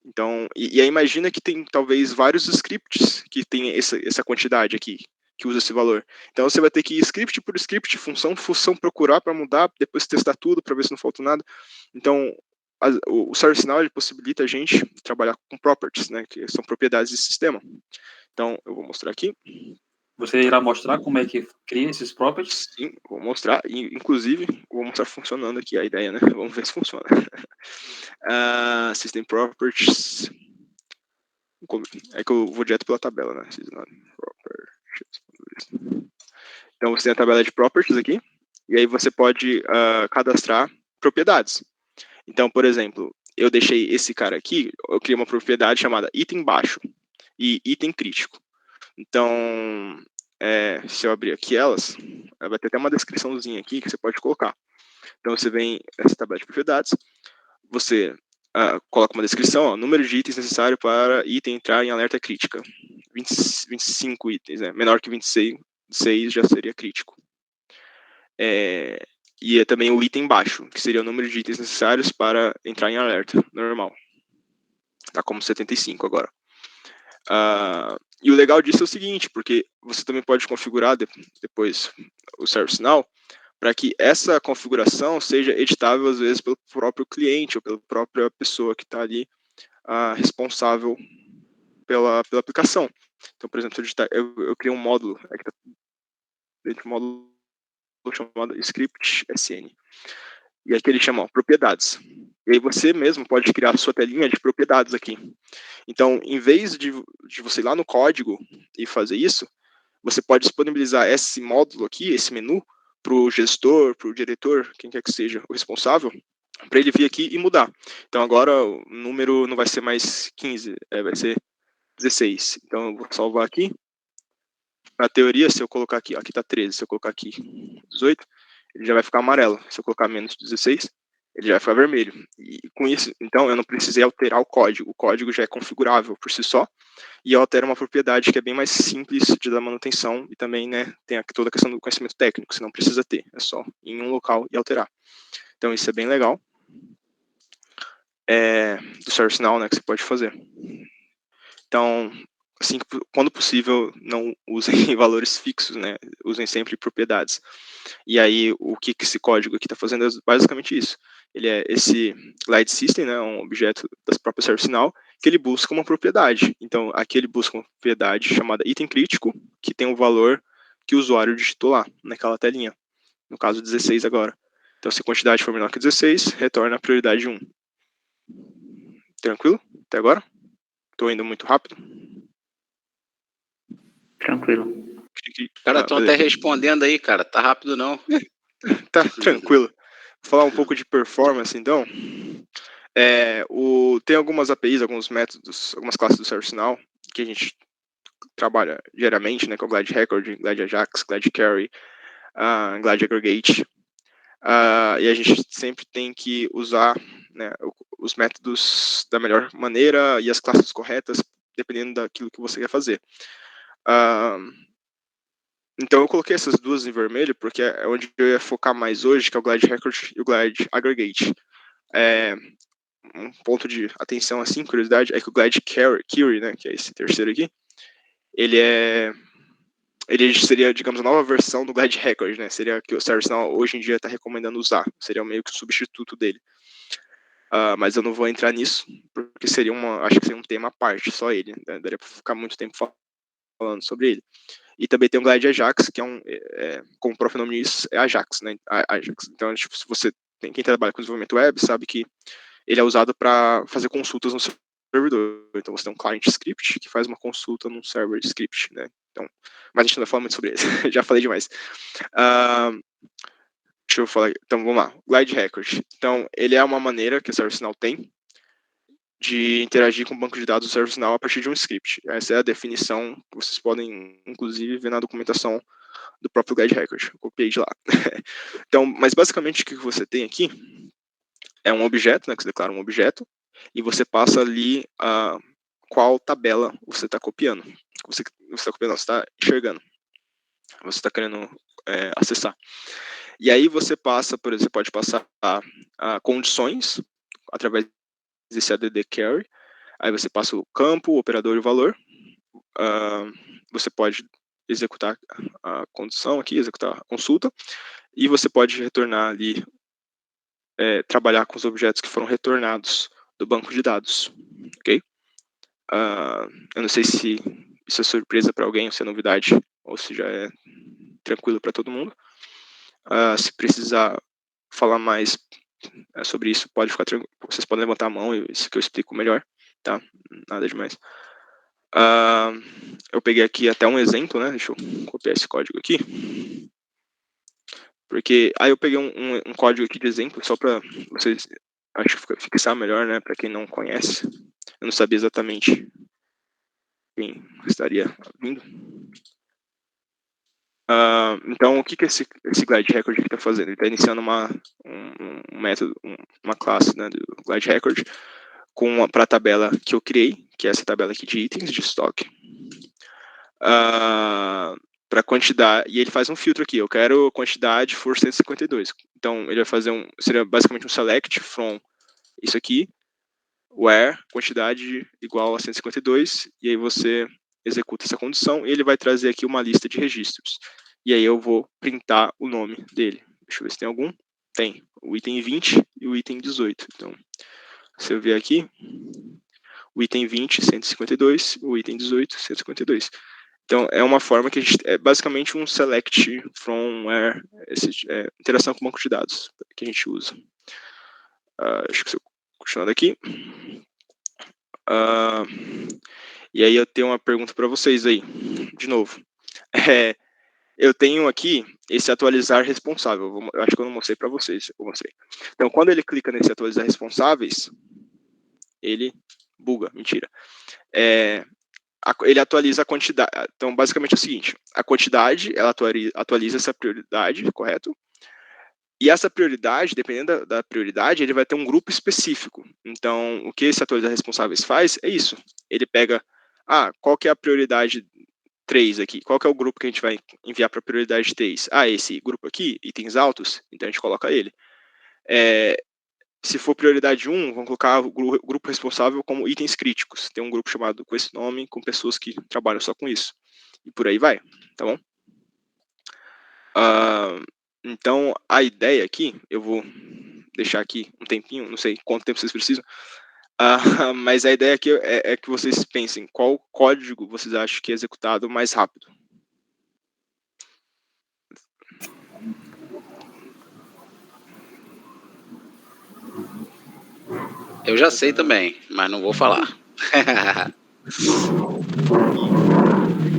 [SPEAKER 2] Então, e aí imagina que tem talvez vários scripts que tem essa quantidade aqui, que usa esse valor. Então você vai ter que ir script por script, função por função, procurar para mudar, depois testar tudo para ver se não falta nada. Então, o ServiceNow ele possibilita a gente trabalhar com properties, né? Que são propriedades de sistema. Então, eu vou mostrar aqui.
[SPEAKER 3] Você irá mostrar como é que cria esses properties?
[SPEAKER 2] Sim, vou mostrar. Inclusive, vou mostrar funcionando aqui a ideia, né? Vamos ver se funciona. System Properties. É que eu vou direto pela tabela, né? Então, você tem a tabela de Properties aqui. E aí você pode cadastrar propriedades. Então, por exemplo, eu deixei esse cara aqui, eu criei uma propriedade chamada item baixo e item crítico. Então, se eu abrir aqui elas, vai ter até uma descriçãozinha aqui que você pode colocar. Então, você vem nessa tabela de propriedades, você coloca uma descrição, número de itens necessário para item entrar em alerta crítica. 25 itens, né? Menor que 26 já seria crítico. E é também o item baixo, que seria o número de itens necessários para entrar em alerta, normal. Tá como 75 agora. E o legal disso é o seguinte, porque você também pode configurar depois o ServiceNow para que essa configuração seja editável, às vezes, pelo próprio cliente ou pela própria pessoa que está ali responsável pela aplicação. Então, por exemplo, eu criei um módulo, aqui tá dentro do módulo chamado Script SN. E aqui ele chama propriedades. E aí você mesmo pode criar a sua telinha de propriedades aqui. Então, em vez de você ir lá no código e fazer isso, você pode disponibilizar esse módulo aqui, esse menu, para o gestor, para o diretor, quem quer que seja o responsável, para ele vir aqui e mudar. Então, agora o número não vai ser mais 15, vai ser 16. Então, eu vou salvar aqui. Na teoria, se eu colocar aqui está 13, se eu colocar aqui 18, ele já vai ficar amarelo. Se eu colocar menos 16, ele já vai ficar vermelho. E com isso, então, eu não precisei alterar o código já é configurável por si só, e eu altero uma propriedade que é bem mais simples de dar manutenção, e também, né, tem toda a questão do conhecimento técnico, você não precisa ter, é só ir em um local e alterar. Então, isso é bem legal. Do ServiceNow, né, que você pode fazer. Então, assim, quando possível, não usem valores fixos, né? Usem sempre propriedades. E aí, o que esse código aqui está fazendo é basicamente isso. Ele é esse glide system, né? Um objeto das próprias ServiceNow, que ele busca uma propriedade. Então, aqui ele busca uma propriedade chamada item crítico, que tem o valor que o usuário digitou lá, naquela telinha. No caso, 16 agora. Então, se a quantidade for menor que 16, retorna a prioridade 1. Tranquilo? Até agora? Estou indo muito rápido?
[SPEAKER 6] Tranquilo.
[SPEAKER 1] Cara, estão até respondendo aí, cara. Tá rápido não.
[SPEAKER 2] Tá tranquilo. Vou falar um pouco de performance, então. Tem algumas APIs, alguns métodos, algumas classes do ServiceNow que a gente trabalha diariamente, né, com o Glide Record, Glide Ajax, Glide Carry, Glide Aggregate. E a gente sempre tem que usar, né, os métodos da melhor maneira e as classes corretas, dependendo daquilo que você quer fazer. Então eu coloquei essas duas em vermelho porque é onde eu ia focar mais hoje, que é o Glide Record e o Glide Aggregate. Um ponto de atenção, assim, curiosidade, é que o Glide Query, né, que é esse terceiro aqui, ele seria, digamos, a nova versão do Glide Record, né, seria que o ServiceNow hoje em dia está recomendando usar, seria meio que o substituto dele. Mas eu não vou entrar nisso, porque acho que seria um tema à parte, só ele, né, daria para ficar muito tempo falando sobre ele. E também tem o Glide Ajax, que como o próprio nome diz, é Ajax, né? Ajax. Então, tipo, quem trabalha com desenvolvimento web sabe que ele é usado para fazer consultas no servidor. Então, você tem um client script que faz uma consulta num server script, né? Então, mas a gente não vai falar muito sobre isso. Já falei demais. Deixa eu falar. Então, vamos lá. Glide Record. Então, ele é uma maneira que a ServiceNow tem de interagir com o banco de dados do ServiceNow a partir de um script. Essa é a definição que vocês podem, inclusive, ver na documentação do próprio Glide Record. Eu copiei de lá. Então, mas basicamente o que você tem aqui é um objeto, né, que você declara um objeto, e você passa ali qual tabela você está copiando. Você está enxergando. Você está querendo acessar. E aí você passa, por exemplo, você pode passar condições através desse add carry, aí você passa o campo, o operador e o valor, você pode executar a condição aqui, executar a consulta, e você pode retornar ali, trabalhar com os objetos que foram retornados do banco de dados, ok? Eu não sei se isso é surpresa para alguém, ou se é novidade, ou se já é tranquilo para todo mundo. Se precisar falar mais sobre isso, pode ficar tranquilo. Vocês podem levantar a mão e isso que eu explico melhor, tá? Nada demais. Eu peguei aqui até um exemplo, né? Deixa eu copiar esse código aqui. Porque eu peguei um código aqui de exemplo só para vocês, acho que fixar melhor, né? Para quem não conhece. Eu não sabia exatamente quem estaria vindo. Então, o que esse Glide Record está fazendo? Ele está iniciando um método, uma classe, né, do Glide Record para a tabela que eu criei, que é essa tabela aqui de itens de estoque. para quantidade, e ele faz um filtro aqui, eu quero quantidade for 152. Então, ele vai fazer seria basicamente um select from isso aqui, where, quantidade igual a 152, e aí você executa essa condição, e ele vai trazer aqui uma lista de registros. E aí eu vou printar o nome dele. Deixa eu ver se tem algum. Tem. O item 20 e o item 18. Então, se eu ver aqui, o item 20, 152, o item 18, 152. Então, é uma forma que a gente, é basicamente um select from where, interação com o banco de dados que a gente usa. Acho que se eu continuando aqui. E aí eu tenho uma pergunta para vocês aí, de novo. Eu tenho aqui esse atualizar responsável. Eu acho que eu não mostrei para vocês. Eu mostrei. Então, quando ele clica nesse atualizar responsáveis, ele buga. Mentira. Ele atualiza a quantidade. Então, basicamente é o seguinte: a quantidade, ela atualiza essa prioridade, correto? E essa prioridade, dependendo da prioridade, ele vai ter um grupo específico. Então, o que esse atualizar responsáveis faz é isso. Ele pega, qual que é a prioridade 3 aqui? Qual que é o grupo que a gente vai enviar para a prioridade 3? Esse grupo aqui, itens altos, então a gente coloca ele. Se for prioridade 1, vamos colocar o grupo responsável como itens críticos. Tem um grupo chamado com esse nome, com pessoas que trabalham só com isso. E por aí vai, tá bom? Então, a ideia aqui, eu vou deixar aqui um tempinho, não sei quanto tempo vocês precisam, mas a ideia aqui é que vocês pensem qual código vocês acham que é executado mais rápido.
[SPEAKER 1] Eu já sei também, mas não vou falar.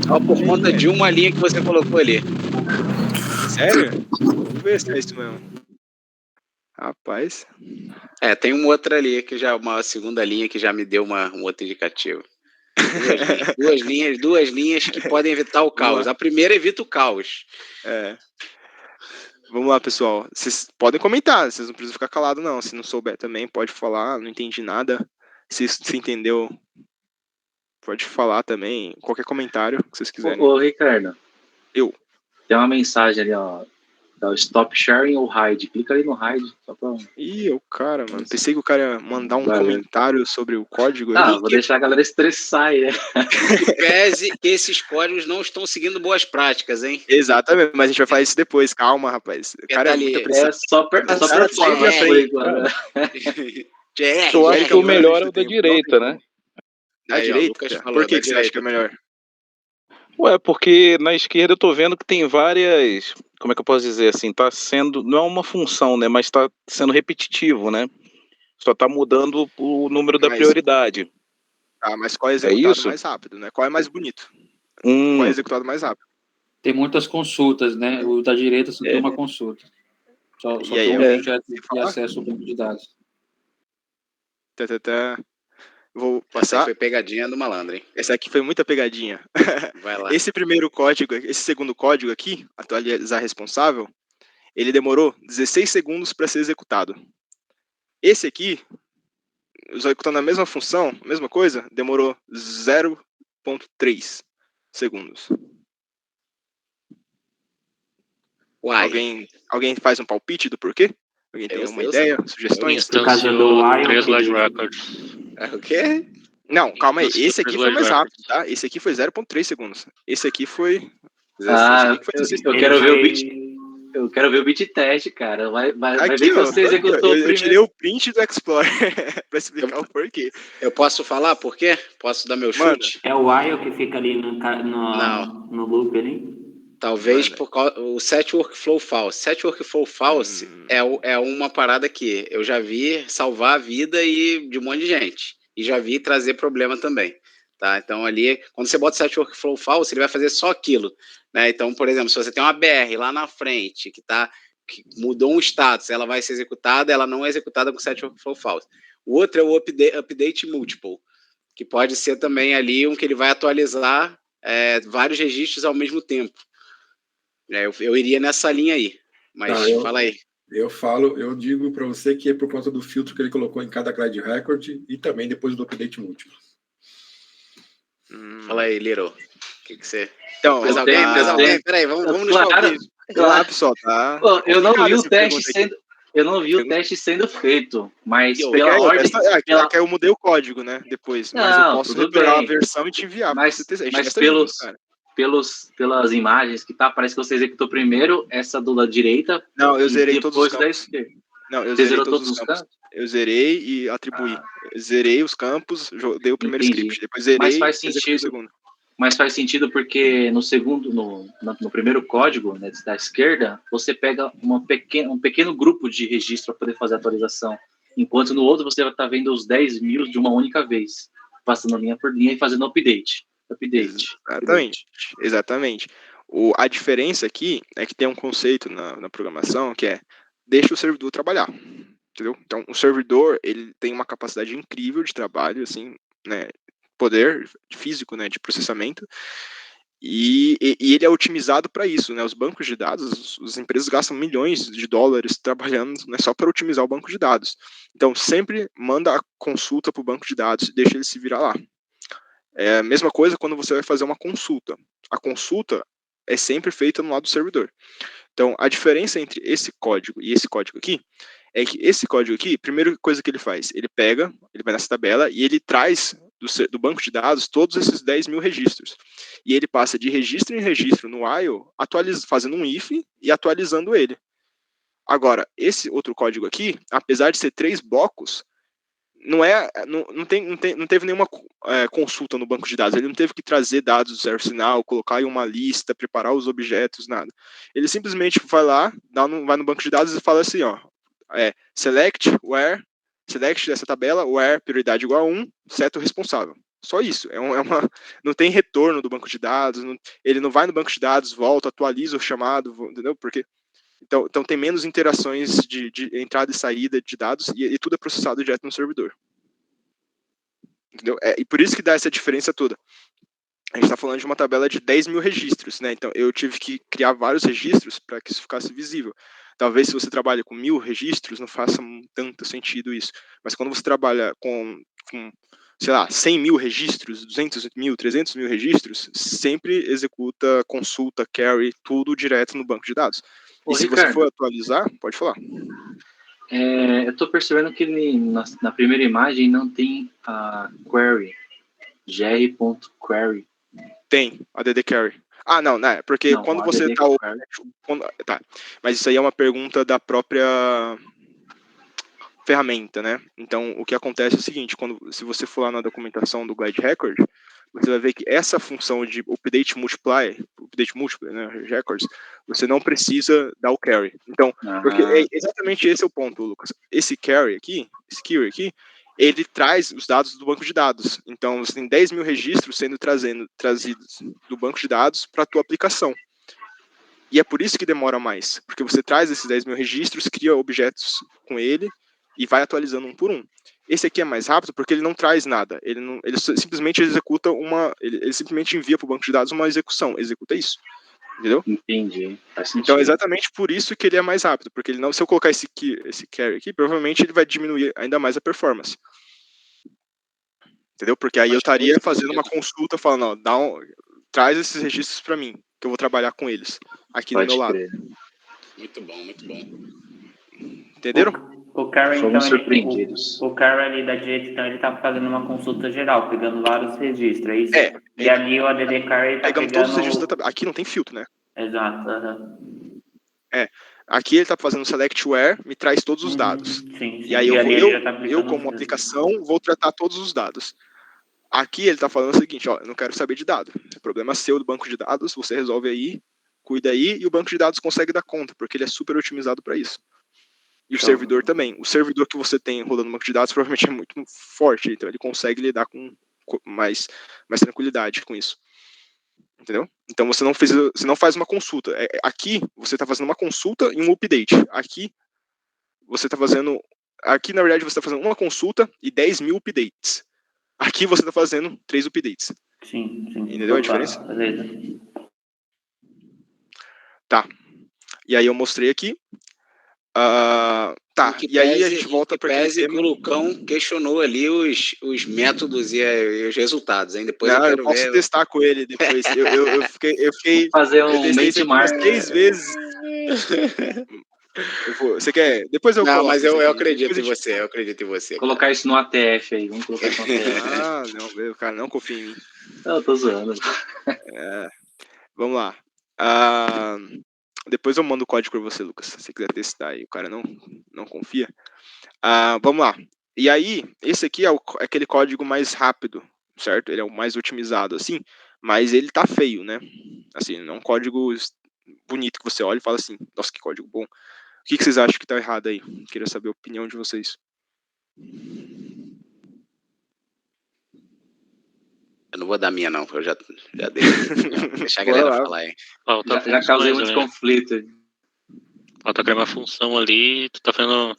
[SPEAKER 1] Só por conta de uma linha que você colocou ali.
[SPEAKER 2] Sério? Vamos ver se é isso mesmo. Rapaz.
[SPEAKER 1] Tem uma outra ali, uma segunda linha que já me deu um outro indicativo. Duas linhas que podem evitar o caos. A primeira evita o caos.
[SPEAKER 2] Vamos lá, pessoal. Vocês podem comentar, vocês não precisam ficar calados, não. Se não souber também, pode falar, não entendi nada. Se você entendeu, pode falar também. Qualquer comentário que vocês quiserem.
[SPEAKER 5] Ô, Ricardo.
[SPEAKER 2] Tem
[SPEAKER 5] uma mensagem ali, ó. Stop sharing ou hide. Clica ali no hide. Só pra...
[SPEAKER 2] o cara, mano. Pensei que o cara ia mandar um comentário sobre o código.
[SPEAKER 5] Vou deixar a galera estressar aí, né?
[SPEAKER 1] Que pese que esses códigos não estão seguindo boas práticas, hein?
[SPEAKER 2] Exatamente, mas a gente vai falar isso depois. Calma, rapaz. O cara é muita pressão.
[SPEAKER 5] Só performance por enquanto.
[SPEAKER 8] Eu acho que o melhor é o da direita, né?
[SPEAKER 2] Da direita? Por que você acha que é melhor?
[SPEAKER 8] Porque na esquerda eu tô vendo que tem várias, como é que eu posso dizer assim, não é uma função, né, mas tá sendo repetitivo, né? Só tá mudando o número da prioridade.
[SPEAKER 2] Mas qual é executado mais rápido, né? Qual é mais bonito? Qual é executado mais rápido?
[SPEAKER 3] Tem muitas consultas, né? O da direita só tem uma consulta. Só tem um objeto de acesso ao banco de dados.
[SPEAKER 2] Vou passar.
[SPEAKER 1] Essa foi pegadinha do malandro, hein?
[SPEAKER 2] Essa aqui foi muita pegadinha.
[SPEAKER 1] Vai lá.
[SPEAKER 2] Esse segundo código aqui, atualizar responsável, ele demorou 16 segundos para ser executado. Esse aqui, executando a mesma função, a mesma coisa, demorou 0,3 segundos. Alguém faz um palpite do porquê? Alguém tem alguma ideia? Sugestões?
[SPEAKER 7] Por causa do Trace Records.
[SPEAKER 1] O quê?
[SPEAKER 2] Não, calma aí. Esse aqui foi mais rápido, tá? Esse aqui foi 0,3 segundos. Esse aqui foi...
[SPEAKER 5] Eu quero ver o bit... Eu quero ver o bit teste, cara. Vai ver que você executou primeiro.
[SPEAKER 2] Eu tirei o print do Explorer para explicar o porquê.
[SPEAKER 1] Eu posso falar por quê? Posso dar meu chute?
[SPEAKER 6] É o while que fica ali no loop ali?
[SPEAKER 1] Talvez por causa o set workflow false. Set workflow false é uma parada que eu já vi salvar a vida de um monte de gente. E já vi trazer problema também. Tá? Então ali, quando você bota o set workflow false, ele vai fazer só aquilo. Né? Então, por exemplo, se você tem uma BR lá na frente que mudou um status, ela vai ser executada, ela não é executada com set workflow false. O outro é o update multiple, que pode ser também ali que ele vai atualizar vários registros ao mesmo tempo. Eu iria nessa linha aí, mas fala aí.
[SPEAKER 9] Eu digo para você que é por conta do filtro que ele colocou em cada glide record e também depois do update múltiplo.
[SPEAKER 1] Fala aí, Liro. que você...
[SPEAKER 2] Então,
[SPEAKER 1] Mais
[SPEAKER 5] Eu
[SPEAKER 1] alguém?
[SPEAKER 5] tenho,
[SPEAKER 1] Mais
[SPEAKER 5] eu
[SPEAKER 1] alguém?
[SPEAKER 5] tenho.
[SPEAKER 1] Peraí, vamos nos
[SPEAKER 5] Claro,
[SPEAKER 1] palpites.
[SPEAKER 2] vamos lá,
[SPEAKER 5] claro.
[SPEAKER 2] pessoal, tá?
[SPEAKER 5] Pô, eu não vi
[SPEAKER 2] complicado
[SPEAKER 5] o
[SPEAKER 2] essa
[SPEAKER 5] teste
[SPEAKER 2] pergunta aqui.
[SPEAKER 5] sendo. Eu não vi o
[SPEAKER 2] Pergunta-
[SPEAKER 5] teste sendo feito, mas
[SPEAKER 1] Eu-
[SPEAKER 2] É que
[SPEAKER 5] pela ordem.
[SPEAKER 2] é que eu mudei o código, né? Depois. Mas eu
[SPEAKER 5] Não,
[SPEAKER 2] posso
[SPEAKER 5] tudo
[SPEAKER 2] retornar a
[SPEAKER 5] bem.
[SPEAKER 2] versão e te enviar. Pra você
[SPEAKER 5] Mas,
[SPEAKER 2] ter... A gente
[SPEAKER 5] mas
[SPEAKER 2] testa junto, cara.
[SPEAKER 5] pelas imagens que tá, parece que você executou primeiro essa do da direita
[SPEAKER 2] Não, eu
[SPEAKER 5] e
[SPEAKER 2] zerei todos os
[SPEAKER 5] depois da
[SPEAKER 2] campos.
[SPEAKER 5] esquerda.
[SPEAKER 2] Não, eu
[SPEAKER 5] Você
[SPEAKER 2] zerei
[SPEAKER 5] zerou
[SPEAKER 2] todos
[SPEAKER 5] todos
[SPEAKER 2] os
[SPEAKER 5] os
[SPEAKER 2] campos.
[SPEAKER 5] campos?
[SPEAKER 2] Eu zerei e atribuí. Eu zerei os campos, dei o primeiro
[SPEAKER 5] Entendi.
[SPEAKER 2] script. Depois
[SPEAKER 5] Mas
[SPEAKER 2] zerei
[SPEAKER 5] faz
[SPEAKER 2] e executei o
[SPEAKER 5] sentido.
[SPEAKER 2] segundo.
[SPEAKER 5] Mas faz sentido porque no primeiro código, né, da esquerda, você pega um pequeno grupo de registro para poder fazer a atualização. Enquanto no outro você vai estar vendo os 10 mil de uma única vez, passando linha por linha e fazendo update.
[SPEAKER 2] Exatamente. A diferença aqui é que tem um conceito na programação que é deixa o servidor trabalhar. Entendeu? Então, o servidor, ele tem uma capacidade incrível de trabalho, assim, né, poder físico, né, de processamento, e ele é otimizado para isso, né? Os bancos de dados, as empresas gastam milhões de dólares trabalhando, né, só para otimizar o banco de dados. Então, sempre manda a consulta para o banco de dados e deixa ele se virar lá. É a mesma coisa quando você vai fazer uma consulta. A consulta é sempre feita no lado do servidor. Então, a diferença entre esse código e esse código aqui é que esse código aqui, a primeira coisa que ele faz, ele vai nessa tabela e ele traz do banco de dados todos esses 10 mil registros. E ele passa de registro em registro no while, fazendo um if e atualizando ele. Agora, esse outro código aqui, apesar de ser 3 blocos, não teve nenhuma consulta no banco de dados. Ele não teve que trazer dados do ServiceNow, colocar em uma lista, preparar os objetos, nada. Ele simplesmente vai lá, vai no banco de dados e fala assim, ó, select essa tabela, where prioridade igual a 1, seta o responsável. Só isso. Não tem retorno do banco de dados, ele não vai no banco de dados, volta, atualiza o chamado, entendeu? Porque então tem menos interações de entrada e saída de dados e tudo é processado direto no servidor. Entendeu? E por isso que dá essa diferença toda. A gente está falando de uma tabela de 10 mil registros, né? Então eu tive que criar vários registros para que isso ficasse visível. Talvez se você trabalha com 1000 registros não faça tanto sentido isso. Mas quando você trabalha com sei lá, 100 mil registros, 200 mil, 300 mil registros, sempre executa consulta, carry, tudo direto no banco de dados.
[SPEAKER 5] Ô,
[SPEAKER 2] e se
[SPEAKER 5] Ricardo,
[SPEAKER 2] você for atualizar, pode falar.
[SPEAKER 5] eu estou percebendo que na primeira imagem não tem a query, gr.query.
[SPEAKER 2] Tem, add carry. Ah, não, né? Porque
[SPEAKER 5] Não,
[SPEAKER 2] quando
[SPEAKER 5] o
[SPEAKER 2] você
[SPEAKER 5] add
[SPEAKER 2] tá...
[SPEAKER 5] query.
[SPEAKER 2] Tá, mas isso aí é uma pergunta da própria ferramenta, né? Então, o que acontece é o seguinte, se você for lá na documentação do Guide Record, você vai ver que essa função de update múltiplo, né, records, você não precisa dar o carry. Então, porque exatamente esse é o ponto, Lucas. Esse carry aqui, ele traz os dados do banco de dados. Então, você tem 10 mil registros sendo trazidos do banco de dados para a tua aplicação. E é por isso que demora mais, porque você traz esses 10 mil registros, cria objetos com ele e vai atualizando um por um. Esse aqui é mais rápido porque ele não traz nada. Ele simplesmente executa ele simplesmente envia para o banco de dados uma execução. Executa isso. Entendeu?
[SPEAKER 5] Entendi. Faz sentido.
[SPEAKER 2] Então, é exatamente por isso que ele é mais rápido. Porque se eu colocar esse carry aqui, provavelmente ele vai diminuir ainda mais a performance. Entendeu? Porque aí eu estaria fazendo uma consulta falando, ó, traz esses registros para mim, que eu vou trabalhar com eles aqui no meu lado.
[SPEAKER 1] Muito bom, muito bom.
[SPEAKER 2] Entenderam?
[SPEAKER 6] O Carry,
[SPEAKER 5] Fomos
[SPEAKER 6] então,
[SPEAKER 5] surpreendidos.
[SPEAKER 6] o Carry ali da direita, então, ele tá fazendo uma consulta geral, pegando vários registros, é isso? E ali o ADD Carry tá pegando...
[SPEAKER 2] todos os registros da tabela. Aqui não tem filtro, né?
[SPEAKER 6] Exato.
[SPEAKER 2] Aqui ele tá fazendo select where, me traz todos os dados.
[SPEAKER 6] Sim.
[SPEAKER 2] E aí eu como aplicação, vou tratar todos os dados. Aqui ele tá falando o seguinte, ó, eu não quero saber de dado. É problema seu do banco de dados, você resolve aí, cuida aí, e o banco de dados consegue dar conta, porque ele é super otimizado para isso. E o servidor também. O servidor que você tem rolando no banco de dados provavelmente é muito forte, então ele consegue lidar com mais tranquilidade com isso. Entendeu? Então você não faz uma consulta. Aqui você está fazendo uma consulta e um update. Aqui na verdade você está fazendo uma consulta e 10 mil updates. Aqui você está fazendo 3 updates.
[SPEAKER 6] Sim.
[SPEAKER 2] Entendeu a diferença?
[SPEAKER 6] Beleza.
[SPEAKER 2] Tá. E aí eu mostrei aqui. Tá, e aí a gente volta para aquele
[SPEAKER 1] tema. Que o Lucão questionou ali os métodos e os resultados, hein? Depois
[SPEAKER 2] não,
[SPEAKER 1] eu quero
[SPEAKER 2] posso
[SPEAKER 1] ver.
[SPEAKER 2] testar com ele depois. Eu fiquei
[SPEAKER 5] fazer
[SPEAKER 2] eu testei isso aqui umas 3 vezes. Você quer? Depois eu
[SPEAKER 1] Não,
[SPEAKER 2] coloco.
[SPEAKER 1] mas
[SPEAKER 2] isso
[SPEAKER 1] eu
[SPEAKER 2] aqui.
[SPEAKER 1] acredito em você, eu acredito em você.
[SPEAKER 5] Colocar isso no ATF aí, vamos colocar isso no ATF.
[SPEAKER 2] Ah, não, o cara não confia em mim.
[SPEAKER 5] Não, eu tô zoando.
[SPEAKER 2] Vamos lá. Depois eu mando o código para você, Lucas, se você quiser testar aí. O cara não confia. Vamos lá. E aí, esse aqui é aquele código mais rápido, certo? Ele é o mais otimizado, assim, mas ele tá feio, né? Assim, não é um código bonito que você olha e fala assim, nossa, que código bom. O que vocês acham que tá errado aí? Queria saber a opinião de vocês.
[SPEAKER 1] Eu não vou dar minha, não, eu já dei. Deixa a galera falar, hein?
[SPEAKER 5] Já causei muito conflito.
[SPEAKER 7] Falta criar uma função ali, tu tá fazendo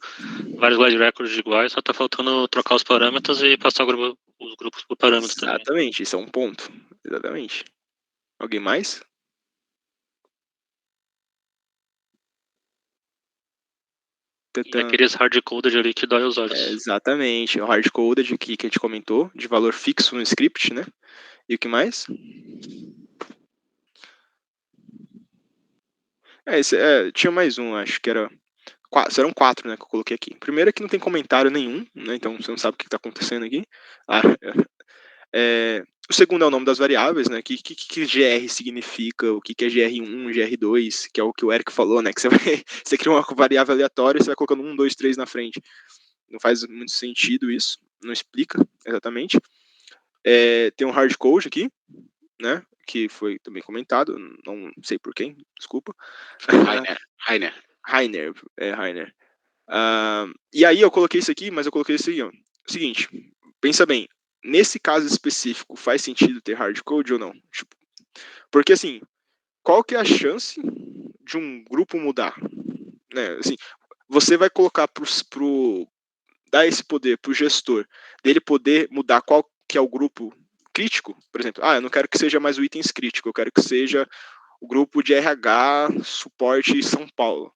[SPEAKER 7] vários glide records iguais, só tá faltando trocar os parâmetros e passar os grupos por parâmetros também.
[SPEAKER 2] Exatamente, isso é um ponto. Exatamente. Alguém mais?
[SPEAKER 7] E aqueles hard-coded ali que dói os olhos.
[SPEAKER 2] Exatamente, o hard-coded que a gente comentou, de valor fixo no script, né? E o que mais? Tinha mais um, acho que eram 4, né, que eu coloquei aqui. Primeiro é que não tem comentário nenhum, né, então você não sabe o que está acontecendo aqui. O segundo é o nome das variáveis, né, que GR significa, o que é GR1, GR2, que é o que o Eric falou, né, que você cria uma variável aleatória e você vai colocando 1, 2, 3 na frente. Não faz muito sentido isso, não explica exatamente. Tem um hardcode aqui, né, que foi também comentado, não sei por quem, desculpa. Rainer. E aí eu coloquei isso aqui, mas eu coloquei isso aqui, ó. Seguinte, pensa bem, nesse caso específico, faz sentido ter hardcode ou não? Tipo, porque assim, qual que é a chance de um grupo mudar? Né? Assim, você vai colocar dar esse poder pro gestor, dele poder mudar qual que é o grupo crítico, por exemplo, eu não quero que seja mais o itens crítico, eu quero que seja o grupo de RH, suporte São Paulo.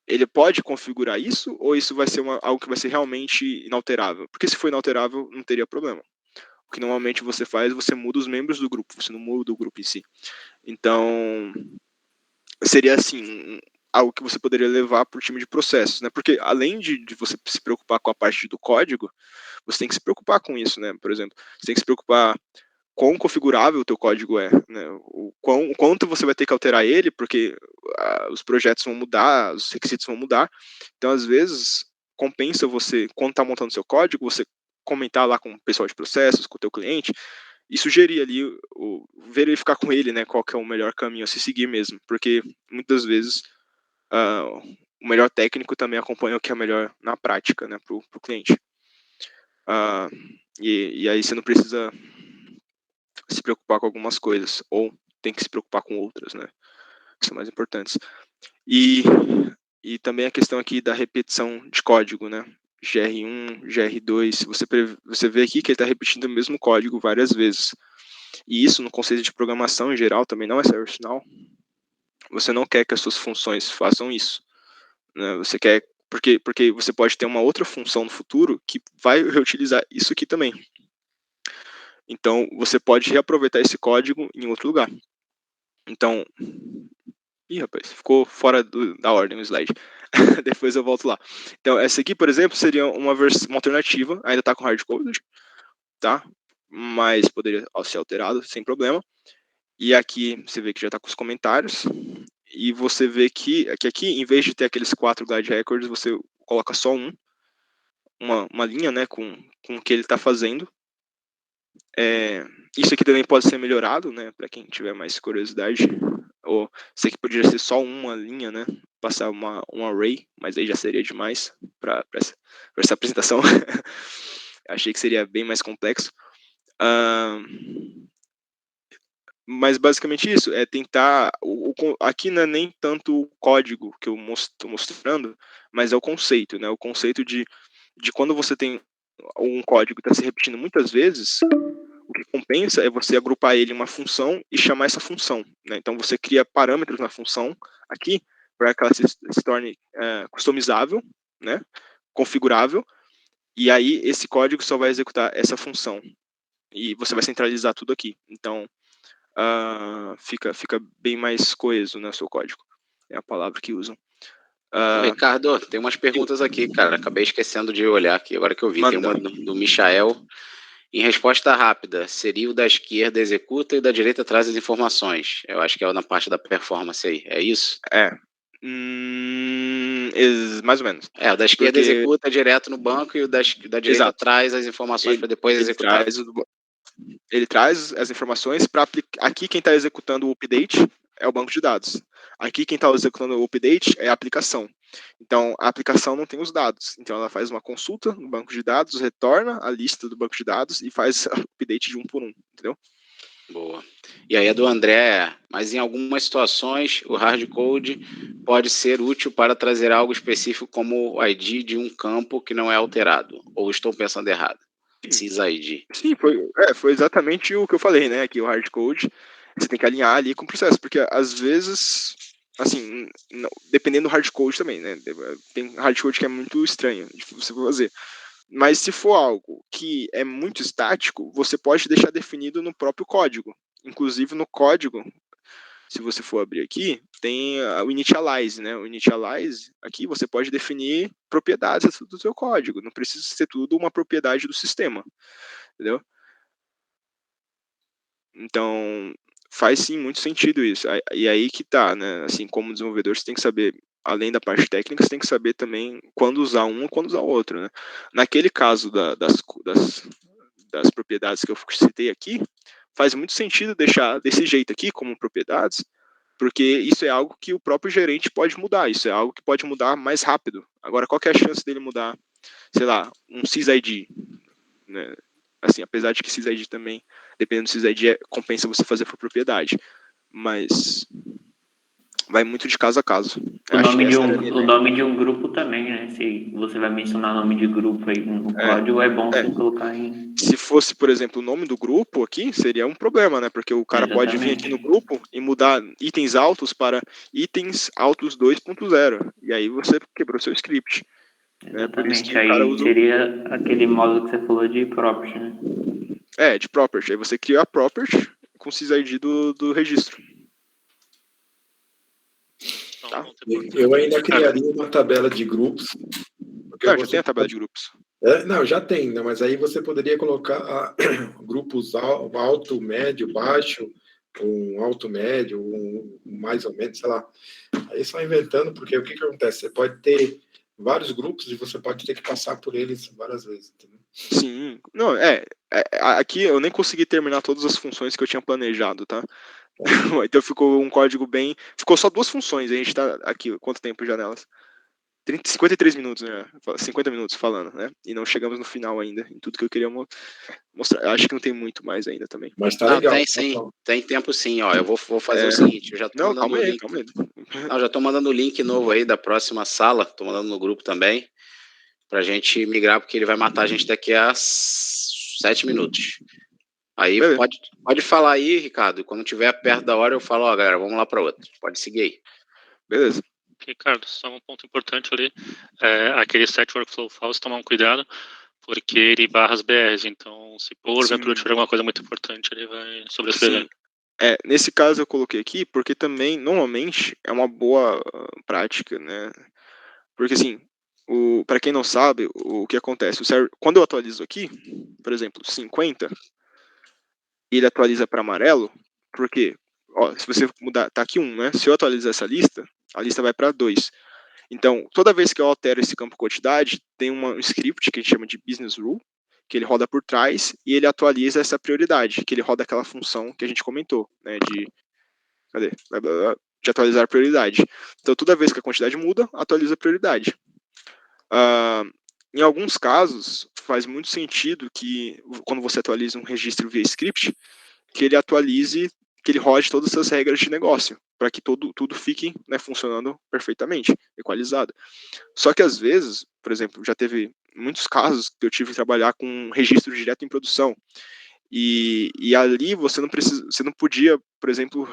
[SPEAKER 2] Ele pode configurar isso, ou isso vai ser algo que vai ser realmente inalterável? Porque se for inalterável, não teria problema. O que normalmente você faz, você muda os membros do grupo, você não muda o grupo em si. Então, seria assim, algo que você poderia levar para o time de processos, né? Porque além de você se preocupar com a parte do código, você tem que se preocupar com isso, né? Por exemplo, você tem que se preocupar quão configurável o teu código é, né? O quanto você vai ter que alterar ele, porque os projetos vão mudar, os requisitos vão mudar. Então, às vezes, compensa você, quando está montando seu código, você comentar lá com o pessoal de processos, com o teu cliente, e sugerir ali, verificar com ele, né, qual que é o melhor caminho a se seguir mesmo, porque muitas vezes o melhor técnico também acompanha o que é melhor na prática, né, para o cliente. E aí você não precisa se preocupar com algumas coisas, ou tem que se preocupar com outras, né, que são mais importantes. E também a questão aqui da repetição de código, né, GR1, GR2, você vê aqui que ele está repetindo o mesmo código várias vezes. E isso no conceito de programação em geral também não é service-now. Você não quer que as suas funções façam isso, né? Você quer, porque você pode ter uma outra função no futuro que vai reutilizar isso aqui também. Então, você pode reaproveitar esse código em outro lugar. Então, rapaz, ficou fora da ordem o slide. Depois eu volto lá. Então, essa aqui, por exemplo, seria uma alternativa, ainda está com hardcoded, tá? Mas poderia ser alterado sem problema. E aqui você vê que já está com os comentários. E você vê que aqui, em vez de ter aqueles 4 glide records, você coloca só uma linha, né, com o que ele está fazendo. Isso aqui também pode ser melhorado, né, para quem tiver mais curiosidade. Ou isso aqui poderia ser só uma linha, né, passar um array, mas aí já seria demais para essa apresentação. Achei que seria bem mais complexo. Mas basicamente isso, é tentar, aqui não é nem tanto o código que eu estou mostrando, mas é o conceito, né? O conceito de quando você tem um código que está se repetindo muitas vezes, o que compensa é você agrupar ele em uma função e chamar essa função, né? Então você cria parâmetros na função aqui para que ela se torne customizável, né, configurável, e aí esse código só vai executar essa função, e você vai centralizar tudo aqui. Então, fica bem mais coeso, né, o seu código. É a palavra que usam.
[SPEAKER 1] Ricardo, tem umas perguntas aqui, cara. Acabei esquecendo de olhar aqui, agora que eu vi.
[SPEAKER 2] Manda.
[SPEAKER 1] Tem uma do Michael. Em resposta rápida, seria o da esquerda executa e o da direita traz as informações. Eu acho que é na parte da performance aí. É isso?
[SPEAKER 2] Mais ou menos.
[SPEAKER 1] O da esquerda executa direto no banco e o da direita traz as informações para depois executar.
[SPEAKER 2] Ele traz as informações para aplicar. Aqui quem está executando o update é o banco de dados. Aqui quem está executando o update é a aplicação. Então, a aplicação não tem os dados. Então, ela faz uma consulta no banco de dados, retorna a lista do banco de dados e faz update de um por um, entendeu?
[SPEAKER 1] Boa. E aí a do André, mas em algumas situações o hardcode pode ser útil para trazer algo específico como o ID de um campo que não é alterado. Ou estou pensando errado? SysID.
[SPEAKER 2] Sim, foi exatamente o que eu falei, né? Que o hardcode, você tem que alinhar ali com o processo, porque às vezes, assim, dependendo do hardcode também, né? Tem hardcode que é muito estranho de você fazer. Mas se for algo que é muito estático, você pode deixar definido no próprio código. Inclusive no código, se você for abrir aqui, tem o initialize, né? O initialize, aqui você pode definir propriedades do seu código. Não precisa ser tudo uma propriedade do sistema, entendeu? Então, faz sim muito sentido isso. E aí que tá, né? Assim, como desenvolvedor, você tem que saber, além da parte técnica, você tem que saber também quando usar um e quando usar o outro, né? Naquele caso das propriedades que eu citei aqui, faz muito sentido deixar desse jeito aqui, como propriedades, porque isso é algo que o próprio gerente pode mudar, isso é algo que pode mudar mais rápido. Agora, qual que é a chance dele mudar, sei lá, um SysID, né? Assim, apesar de que SysID também, dependendo do SysID, compensa você fazer por propriedade, mas vai muito de caso a caso.
[SPEAKER 6] O nome de um grupo também, né? Se você vai mencionar o nome de grupo aí no código, é bom você colocar em...
[SPEAKER 2] Se fosse, por exemplo, o nome do grupo aqui, seria um problema, né? Porque o cara pode vir aqui no grupo e mudar itens altos para itens altos 2.0. E aí você quebrou seu script. Né? Por isso que
[SPEAKER 6] aí
[SPEAKER 2] o cara usa
[SPEAKER 6] seria aquele módulo que você falou de property, né?
[SPEAKER 2] De property. Aí você cria a property com o SysID do registro.
[SPEAKER 9] Tá? Eu ainda criaria uma tabela de grupos.
[SPEAKER 2] Já tem a tabela de grupos.
[SPEAKER 9] Não, já tem, né? Mas aí você poderia colocar grupos alto, médio, baixo, um alto, médio, um mais ou menos, sei lá. Aí só inventando, porque o que acontece? Você pode ter vários grupos e você pode ter que passar por eles várias vezes, entendeu?
[SPEAKER 2] Sim. Não, aqui eu nem consegui terminar todas as funções que eu tinha planejado, tá? Então ficou um código bem... Ficou só 2 funções, a gente tá aqui, quanto tempo já nelas? 53 minutos, né? 50 minutos falando, né? E não chegamos no final ainda, em tudo que eu queria mostrar. Acho que não tem muito mais ainda também.
[SPEAKER 9] Mas tá legal.
[SPEAKER 1] Tem sim, tem tempo sim, ó. Eu vou fazer o seguinte, eu já tô mandando
[SPEAKER 2] calma
[SPEAKER 1] o
[SPEAKER 2] aí,
[SPEAKER 1] link.
[SPEAKER 2] calma aí.
[SPEAKER 1] Não, já tô mandando o link novo aí da próxima sala, tô mandando no grupo também, pra gente migrar, porque ele vai matar a gente daqui a 7 minutos. Aí pode falar aí, Ricardo, quando tiver perto da hora eu falo, ó, galera, vamos lá para outra. Pode seguir aí.
[SPEAKER 2] Beleza.
[SPEAKER 7] Ricardo, só um ponto importante ali, aquele set workflow false, tomar um cuidado, porque ele barra as BRs, então se porventura tiver alguma coisa muito importante, ele vai sobrescrever.
[SPEAKER 2] Nesse caso eu coloquei aqui, porque também, normalmente, é uma boa prática, né? Porque assim, para quem não sabe, o que acontece, quando eu atualizo aqui, por exemplo, 50, ele atualiza para amarelo, porque, se você mudar, tá aqui 1, né? Se eu atualizar essa lista, a lista vai para 2. Então, toda vez que eu altero esse campo quantidade, tem um script que a gente chama de business rule, que ele roda por trás e ele atualiza essa prioridade, que ele roda aquela função que a gente comentou, né, de atualizar a prioridade. Então, toda vez que a quantidade muda, atualiza a prioridade. Em alguns casos, faz muito sentido que, quando você atualiza um registro via script, que ele atualize, que ele rode todas essas regras de negócio, para que tudo fique, né, funcionando perfeitamente, equalizado. Só que às vezes, por exemplo, já teve muitos casos que eu tive que trabalhar com um registro direto em produção, e ali você não podia, por exemplo,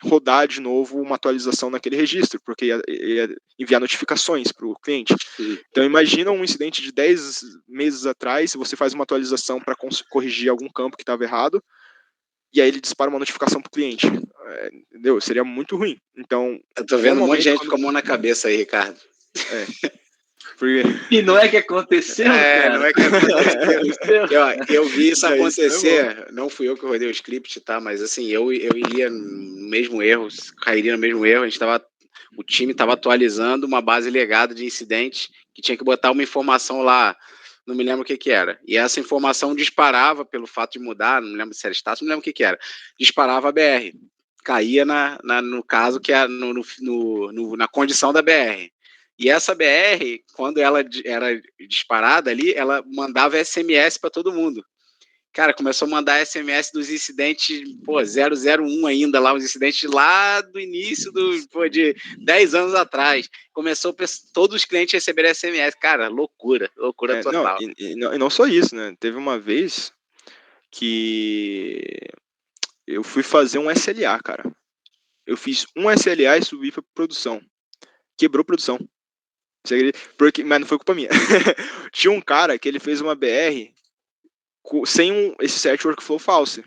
[SPEAKER 2] rodar de novo uma atualização naquele registro, porque ia enviar notificações para o cliente. Então imagina um incidente de 10 meses atrás, se você faz uma atualização para corrigir algum campo que estava errado, e aí ele dispara uma notificação para o cliente. Entendeu? Seria muito ruim. Então,
[SPEAKER 1] eu tô vendo um monte de gente com a mão na cabeça aí, Ricardo.
[SPEAKER 2] Porque...
[SPEAKER 5] E não é que aconteceu, cara?
[SPEAKER 1] Não é que aconteceu. Eu vi isso acontecer, não fui eu que rodei o script, tá? Mas assim, eu iria no mesmo erro, cairia no mesmo erro. O time estava atualizando uma base legada de incidentes que tinha que botar uma informação lá, não me lembro o que era. E essa informação disparava, pelo fato de mudar, não me lembro se era status, não me lembro o que era. Disparava a BR. Caía no caso que é na condição da BR. E essa BR, quando ela era disparada ali, ela mandava SMS para todo mundo. Cara, começou a mandar SMS dos incidentes, 001 ainda lá, os incidentes lá do início de 10 anos atrás. Começou todos os clientes receberem SMS. Cara, loucura total.
[SPEAKER 2] E não só isso, né? Teve uma vez que eu fui fazer um SLA, cara. Eu fiz um SLA e subi para produção. Quebrou produção. Mas não foi culpa minha. Tinha um cara que ele fez uma BR sem esse set workflow false.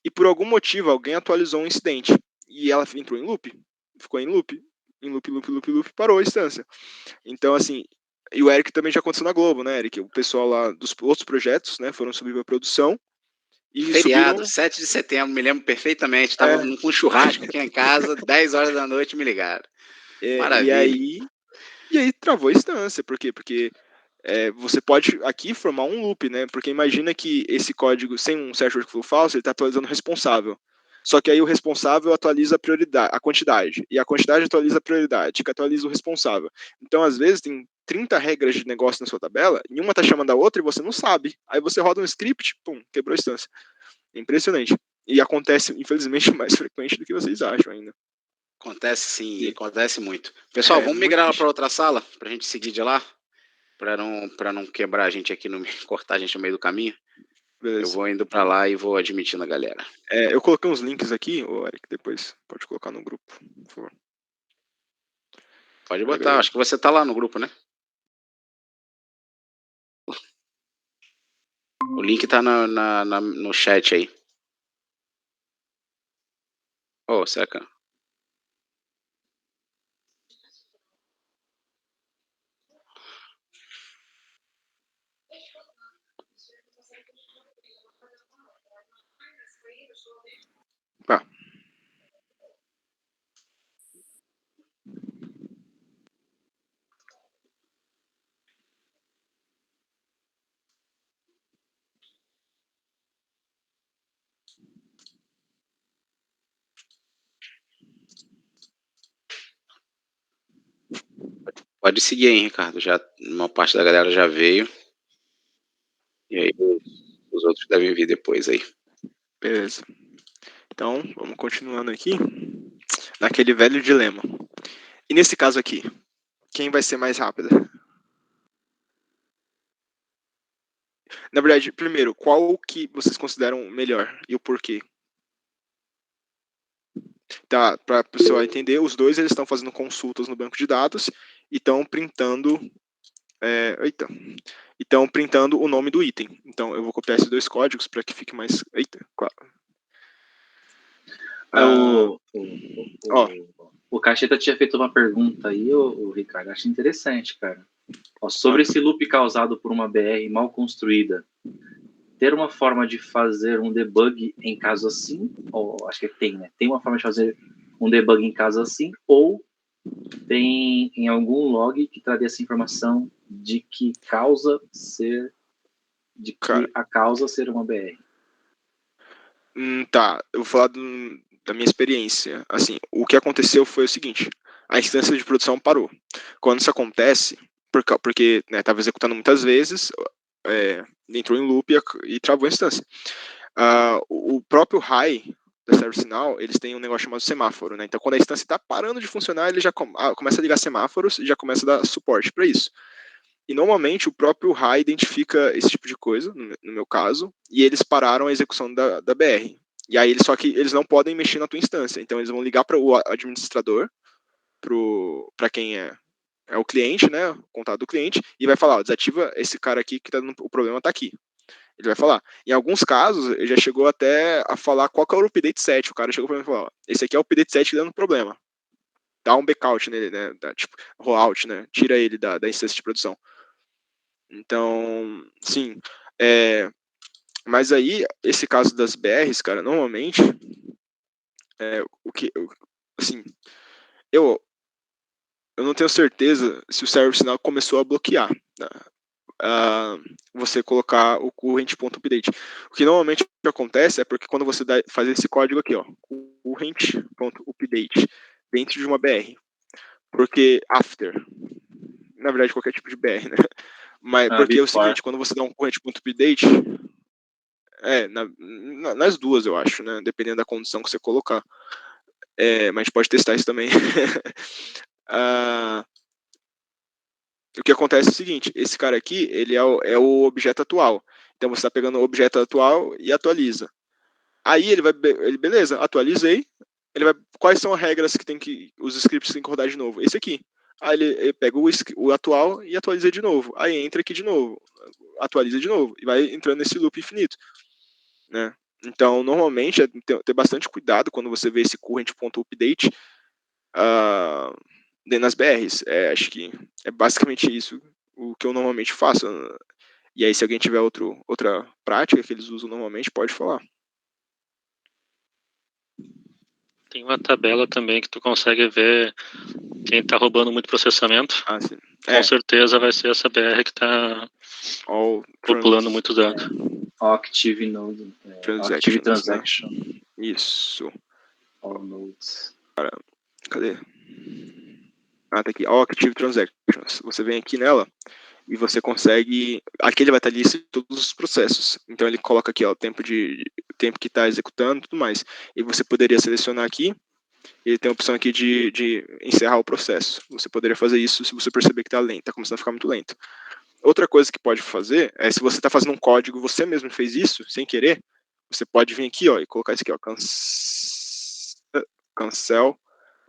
[SPEAKER 2] E por algum motivo alguém atualizou um incidente. E ela entrou em loop. Ficou em loop, parou a instância. Então, assim, e o Eric também já aconteceu na Globo, né, Eric? O pessoal lá dos outros projetos, né, foram subir para produção.
[SPEAKER 1] E feriado, 7 de setembro, me lembro perfeitamente. Estava com um churrasco aqui em casa, 10 horas da noite me ligaram. Maravilha.
[SPEAKER 2] E aí travou a instância. Por quê? Porque você pode aqui formar um loop, né? Porque imagina que esse código, sem um set workflow falso, ele está atualizando o responsável. Só que aí o responsável atualiza a prioridade, a quantidade. E a quantidade atualiza a prioridade, que atualiza o responsável. Então, às vezes, tem 30 regras de negócio na sua tabela, e uma está chamando a outra e você não sabe. Aí você roda um script, pum, quebrou a instância. É impressionante. E acontece, infelizmente, mais frequente do que vocês acham ainda.
[SPEAKER 1] Acontece sim, acontece muito. Pessoal, vamos migrar para outra sala, para a gente seguir de lá, para não quebrar a gente aqui, cortar a gente no meio do caminho. Beleza. Eu vou indo para lá e vou admitindo a galera.
[SPEAKER 2] Eu coloquei uns links aqui, Eric, depois pode colocar no grupo, por favor.
[SPEAKER 1] Pode botar, acho que você tá lá no grupo, né? O link tá no chat aí. Seca. Pode seguir aí, Ricardo. Já, uma parte da galera já veio. E aí os outros devem vir depois aí.
[SPEAKER 2] Beleza. Então, vamos continuando aqui. Naquele velho dilema. E nesse caso aqui, quem vai ser mais rápida? Na verdade, primeiro, qual que vocês consideram melhor e o porquê? Tá, para o pessoal entender, os dois eles estão fazendo consultas no banco de dados e estão printando printando o nome do item. Então eu vou copiar esses dois códigos para que fique mais claro.
[SPEAKER 5] O Cacheta tinha feito uma pergunta aí, o Ricardo, acho interessante, cara. Sobre esse loop causado por uma BR mal construída, ter uma forma de fazer um debug em caso assim, ou acho que tem, né? Tem uma forma de fazer um debug em caso assim, ou tem em algum log que traria essa informação de que a causa ser uma BR.
[SPEAKER 2] Tá, eu vou falar da minha experiência. Assim, o que aconteceu foi o seguinte: a instância de produção parou. Quando isso acontece, porque estava executando muitas vezes, entrou em loop e travou a instância. O próprio high da ServiceNow, eles têm um negócio chamado semáforo, né? Então, quando a instância está parando de funcionar, ele já começa a ligar semáforos e já começa a dar suporte para isso. E normalmente o próprio high identifica esse tipo de coisa, no meu caso, e eles pararam a execução da BR. E aí, só que eles não podem mexer na tua instância. Então, eles vão ligar para o administrador, para quem é o cliente, né, o contato do cliente, e vai falar, ó, desativa esse cara aqui que o problema tá aqui. Ele vai falar. Em alguns casos, ele já chegou até a falar qual que é o update set. O cara chegou para mim e falou, ó, esse aqui é o update set dando problema. Dá um backout nele, né, tipo, rollout, né, tira ele da instância de produção. Então, sim, mas aí, esse caso das BRs, cara, normalmente, assim, eu não tenho certeza se o ServiceNow começou a bloquear, né, você colocar o current.update. O que normalmente acontece é porque quando você faz esse código aqui, ó, current.update, dentro de uma BR, porque after, na verdade, qualquer tipo de BR, né? Mas porque é o seguinte, quando você dá um current.update, nas duas, eu acho, né? Dependendo da condição que você colocar. Mas a gente pode testar isso também. O que acontece é o seguinte, esse cara aqui, ele é o objeto atual. Então você está pegando o objeto atual e atualiza. Aí beleza, atualizei. Quais são as regras que os scripts têm que rodar de novo? Esse aqui. Aí ele pega o atual e atualiza de novo. Aí entra aqui de novo, atualiza de novo. E vai entrando nesse loop infinito, né? Então, normalmente, ter bastante cuidado quando você vê esse current.update dentro das BRs. Acho que é basicamente isso o que eu normalmente faço. E aí, se alguém tiver outra prática que eles usam normalmente, pode falar.
[SPEAKER 7] Tem uma tabela também que tu consegue ver quem está roubando muito processamento.
[SPEAKER 2] Sim.
[SPEAKER 7] Com certeza vai ser essa BR que está populando muitos dados.
[SPEAKER 5] Active Node. Active Transaction.
[SPEAKER 2] Né? Isso.
[SPEAKER 5] All nodes.
[SPEAKER 2] Cadê? Tá aqui. All Active Transactions. Você vem aqui nela e você consegue. Aqui ele vai estar lista todos os processos. Então ele coloca aqui, ó, o tempo que está executando e tudo mais. E você poderia selecionar aqui. Ele tem a opção aqui de encerrar o processo. Você poderia fazer isso se você perceber que está lento, está começando a ficar muito lento. Outra coisa que pode fazer é, se você está fazendo um código, você mesmo fez isso, sem querer, você pode vir aqui, ó, e colocar isso aqui, ó, cancel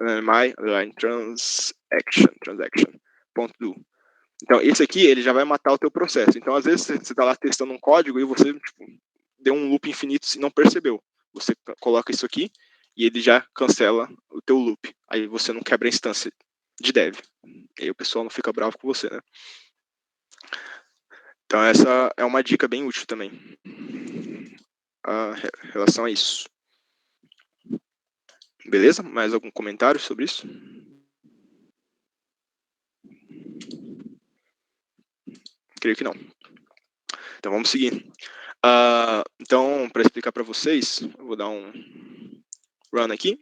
[SPEAKER 2] my line transaction.do. Então, esse aqui, ele já vai matar o teu processo. Então, às vezes, você está lá testando um código e você deu um loop infinito e não percebeu. Você coloca isso aqui e ele já cancela o teu loop. Aí você não quebra a instância de dev. E aí o pessoal não fica bravo com você, né? Então essa é uma dica bem útil também. Em relação a isso. Beleza? Mais algum comentário sobre isso? Creio que não. Então vamos seguir. Então, para explicar para vocês, eu vou dar um run aqui.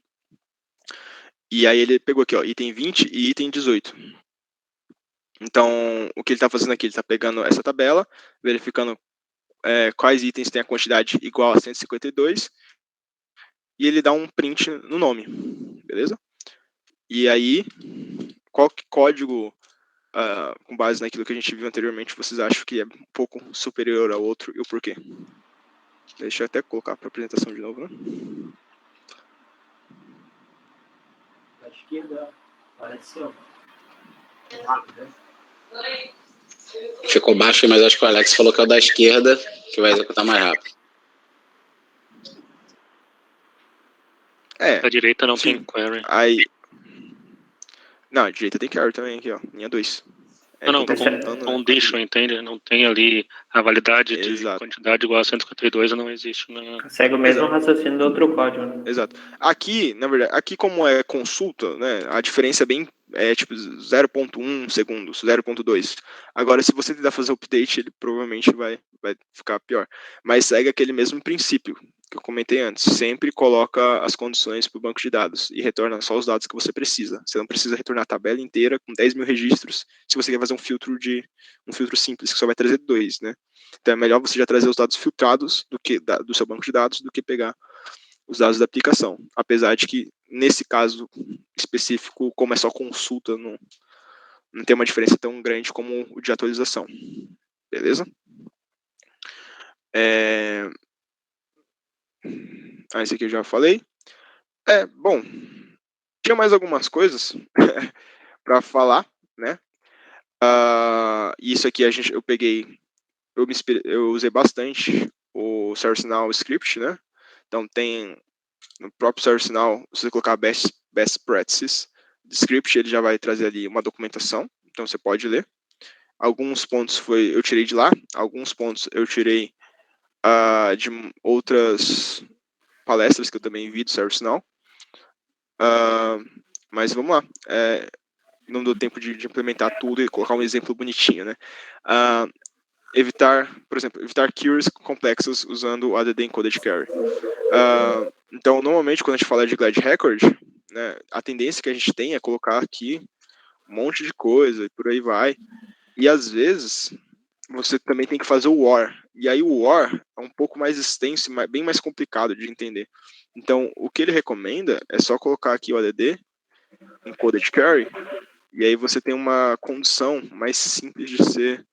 [SPEAKER 2] E aí ele pegou aqui, ó, item 20 e item 18. Então, o que ele está fazendo aqui? Ele está pegando essa tabela, verificando quais itens têm a quantidade igual a 152, e ele dá um print no nome, beleza? E aí, qual código, com base naquilo que a gente viu anteriormente, vocês acham que é um pouco superior ao outro e o porquê? Deixa eu até colocar para apresentação de novo, né?
[SPEAKER 6] Da esquerda, apareceu. Rápido, né?
[SPEAKER 1] Ficou baixo, mas acho que o Alex falou que é o da esquerda, que vai executar mais rápido.
[SPEAKER 7] A direita não tem query.
[SPEAKER 2] Aí... Não, a direita tem query também aqui, ó. Linha 2.
[SPEAKER 7] Não, condition, entende? Não tem ali a validade de quantidade igual a 152, não existe.
[SPEAKER 6] Segue o mesmo raciocínio do outro código, né?
[SPEAKER 2] Exato. Aqui, na verdade, como é consulta, né, a diferença é tipo 0.1 segundos, 0.2. Agora, se você tentar fazer o update, ele provavelmente vai ficar pior. Mas segue aquele mesmo princípio que eu comentei antes. Sempre coloca as condições para o banco de dados e retorna só os dados que você precisa. Você não precisa retornar a tabela inteira com 10 mil registros se você quer fazer um filtro simples, que só vai trazer 2, né? Então é melhor você já trazer os dados filtrados do seu banco de dados do que pegar os dados da aplicação. Apesar de que, nesse caso específico, como é só consulta, não tem uma diferença tão grande como o de atualização. Beleza? esse aqui eu já falei. Bom, tinha mais algumas coisas para falar, né? Isso aqui eu peguei, eu usei bastante o ServiceNow Script, né? Então tem no próprio ServiceNow, se você colocar best practices script, ele já vai trazer ali uma documentação, então você pode ler. Alguns pontos eu tirei de lá, alguns pontos eu tirei de outras palestras que eu também vi do ServiceNow. Mas vamos lá. Não deu tempo de implementar tudo e colocar um exemplo bonitinho, né? Por exemplo, evitar queries complexas usando o ADD Encoded Carry. Então, normalmente, quando a gente fala de Glide Record, né, a tendência que a gente tem é colocar aqui um monte de coisa e por aí vai. E, às vezes, você também tem que fazer o OR. E aí o OR é um pouco mais extenso e bem mais complicado de entender. Então, o que ele recomenda é só colocar aqui o ADD Encoded Carry, e aí você tem uma condição mais simples de ser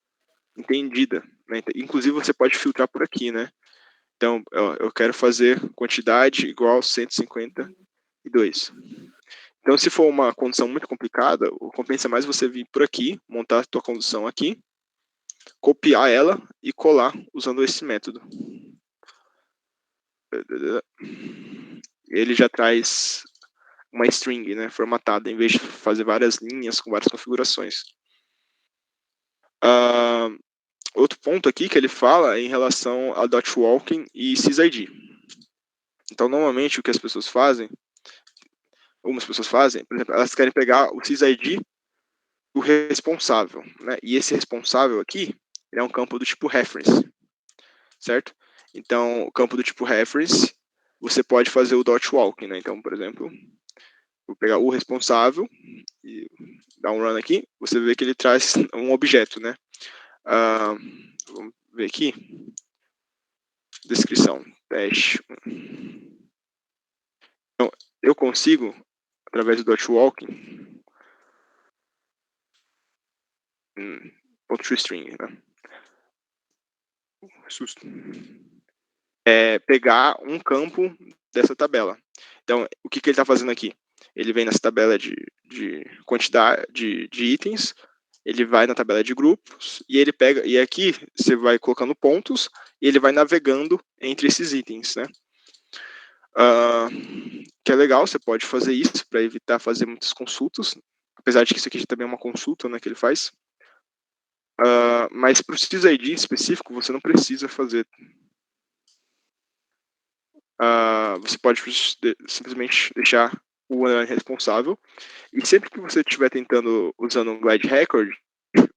[SPEAKER 2] entendida, né? Inclusive você pode filtrar por aqui, né? Então, eu quero fazer quantidade igual 152. Então, se for uma condição muito complicada, compensa mais você vir por aqui, montar a tua condição aqui, copiar ela e colar usando esse método. Ele já traz uma string, né, formatada, em vez de fazer várias linhas com várias configurações. Outro ponto aqui que ele fala é em relação a .walking e sysid. Então, normalmente, o que as pessoas fazem, algumas pessoas fazem, por exemplo, elas querem pegar o sysid do responsável, né? E esse responsável aqui é um campo do tipo reference, certo? Então, o campo do tipo reference, você pode fazer o .walking, né? Então, por exemplo, vou pegar o responsável e dar um run aqui, você vê que ele traz um objeto, né? Vamos ver aqui. Descrição, teste. Então, eu consigo, através do .walking, .toString, né? Pegar um campo dessa tabela. Então, o que ele está fazendo aqui? Ele vem nessa tabela de quantidade de itens, ele vai na tabela de grupos, e ele pega, e aqui você vai colocando pontos, e ele vai navegando entre esses itens, né? Que é legal, você pode fazer isso para evitar fazer muitas consultas, apesar de que isso aqui também é uma consulta, né, que ele faz. Mas para o sysid específico, você não precisa fazer. Você pode simplesmente deixar o responsável, e sempre que você estiver tentando usando um Glide Record,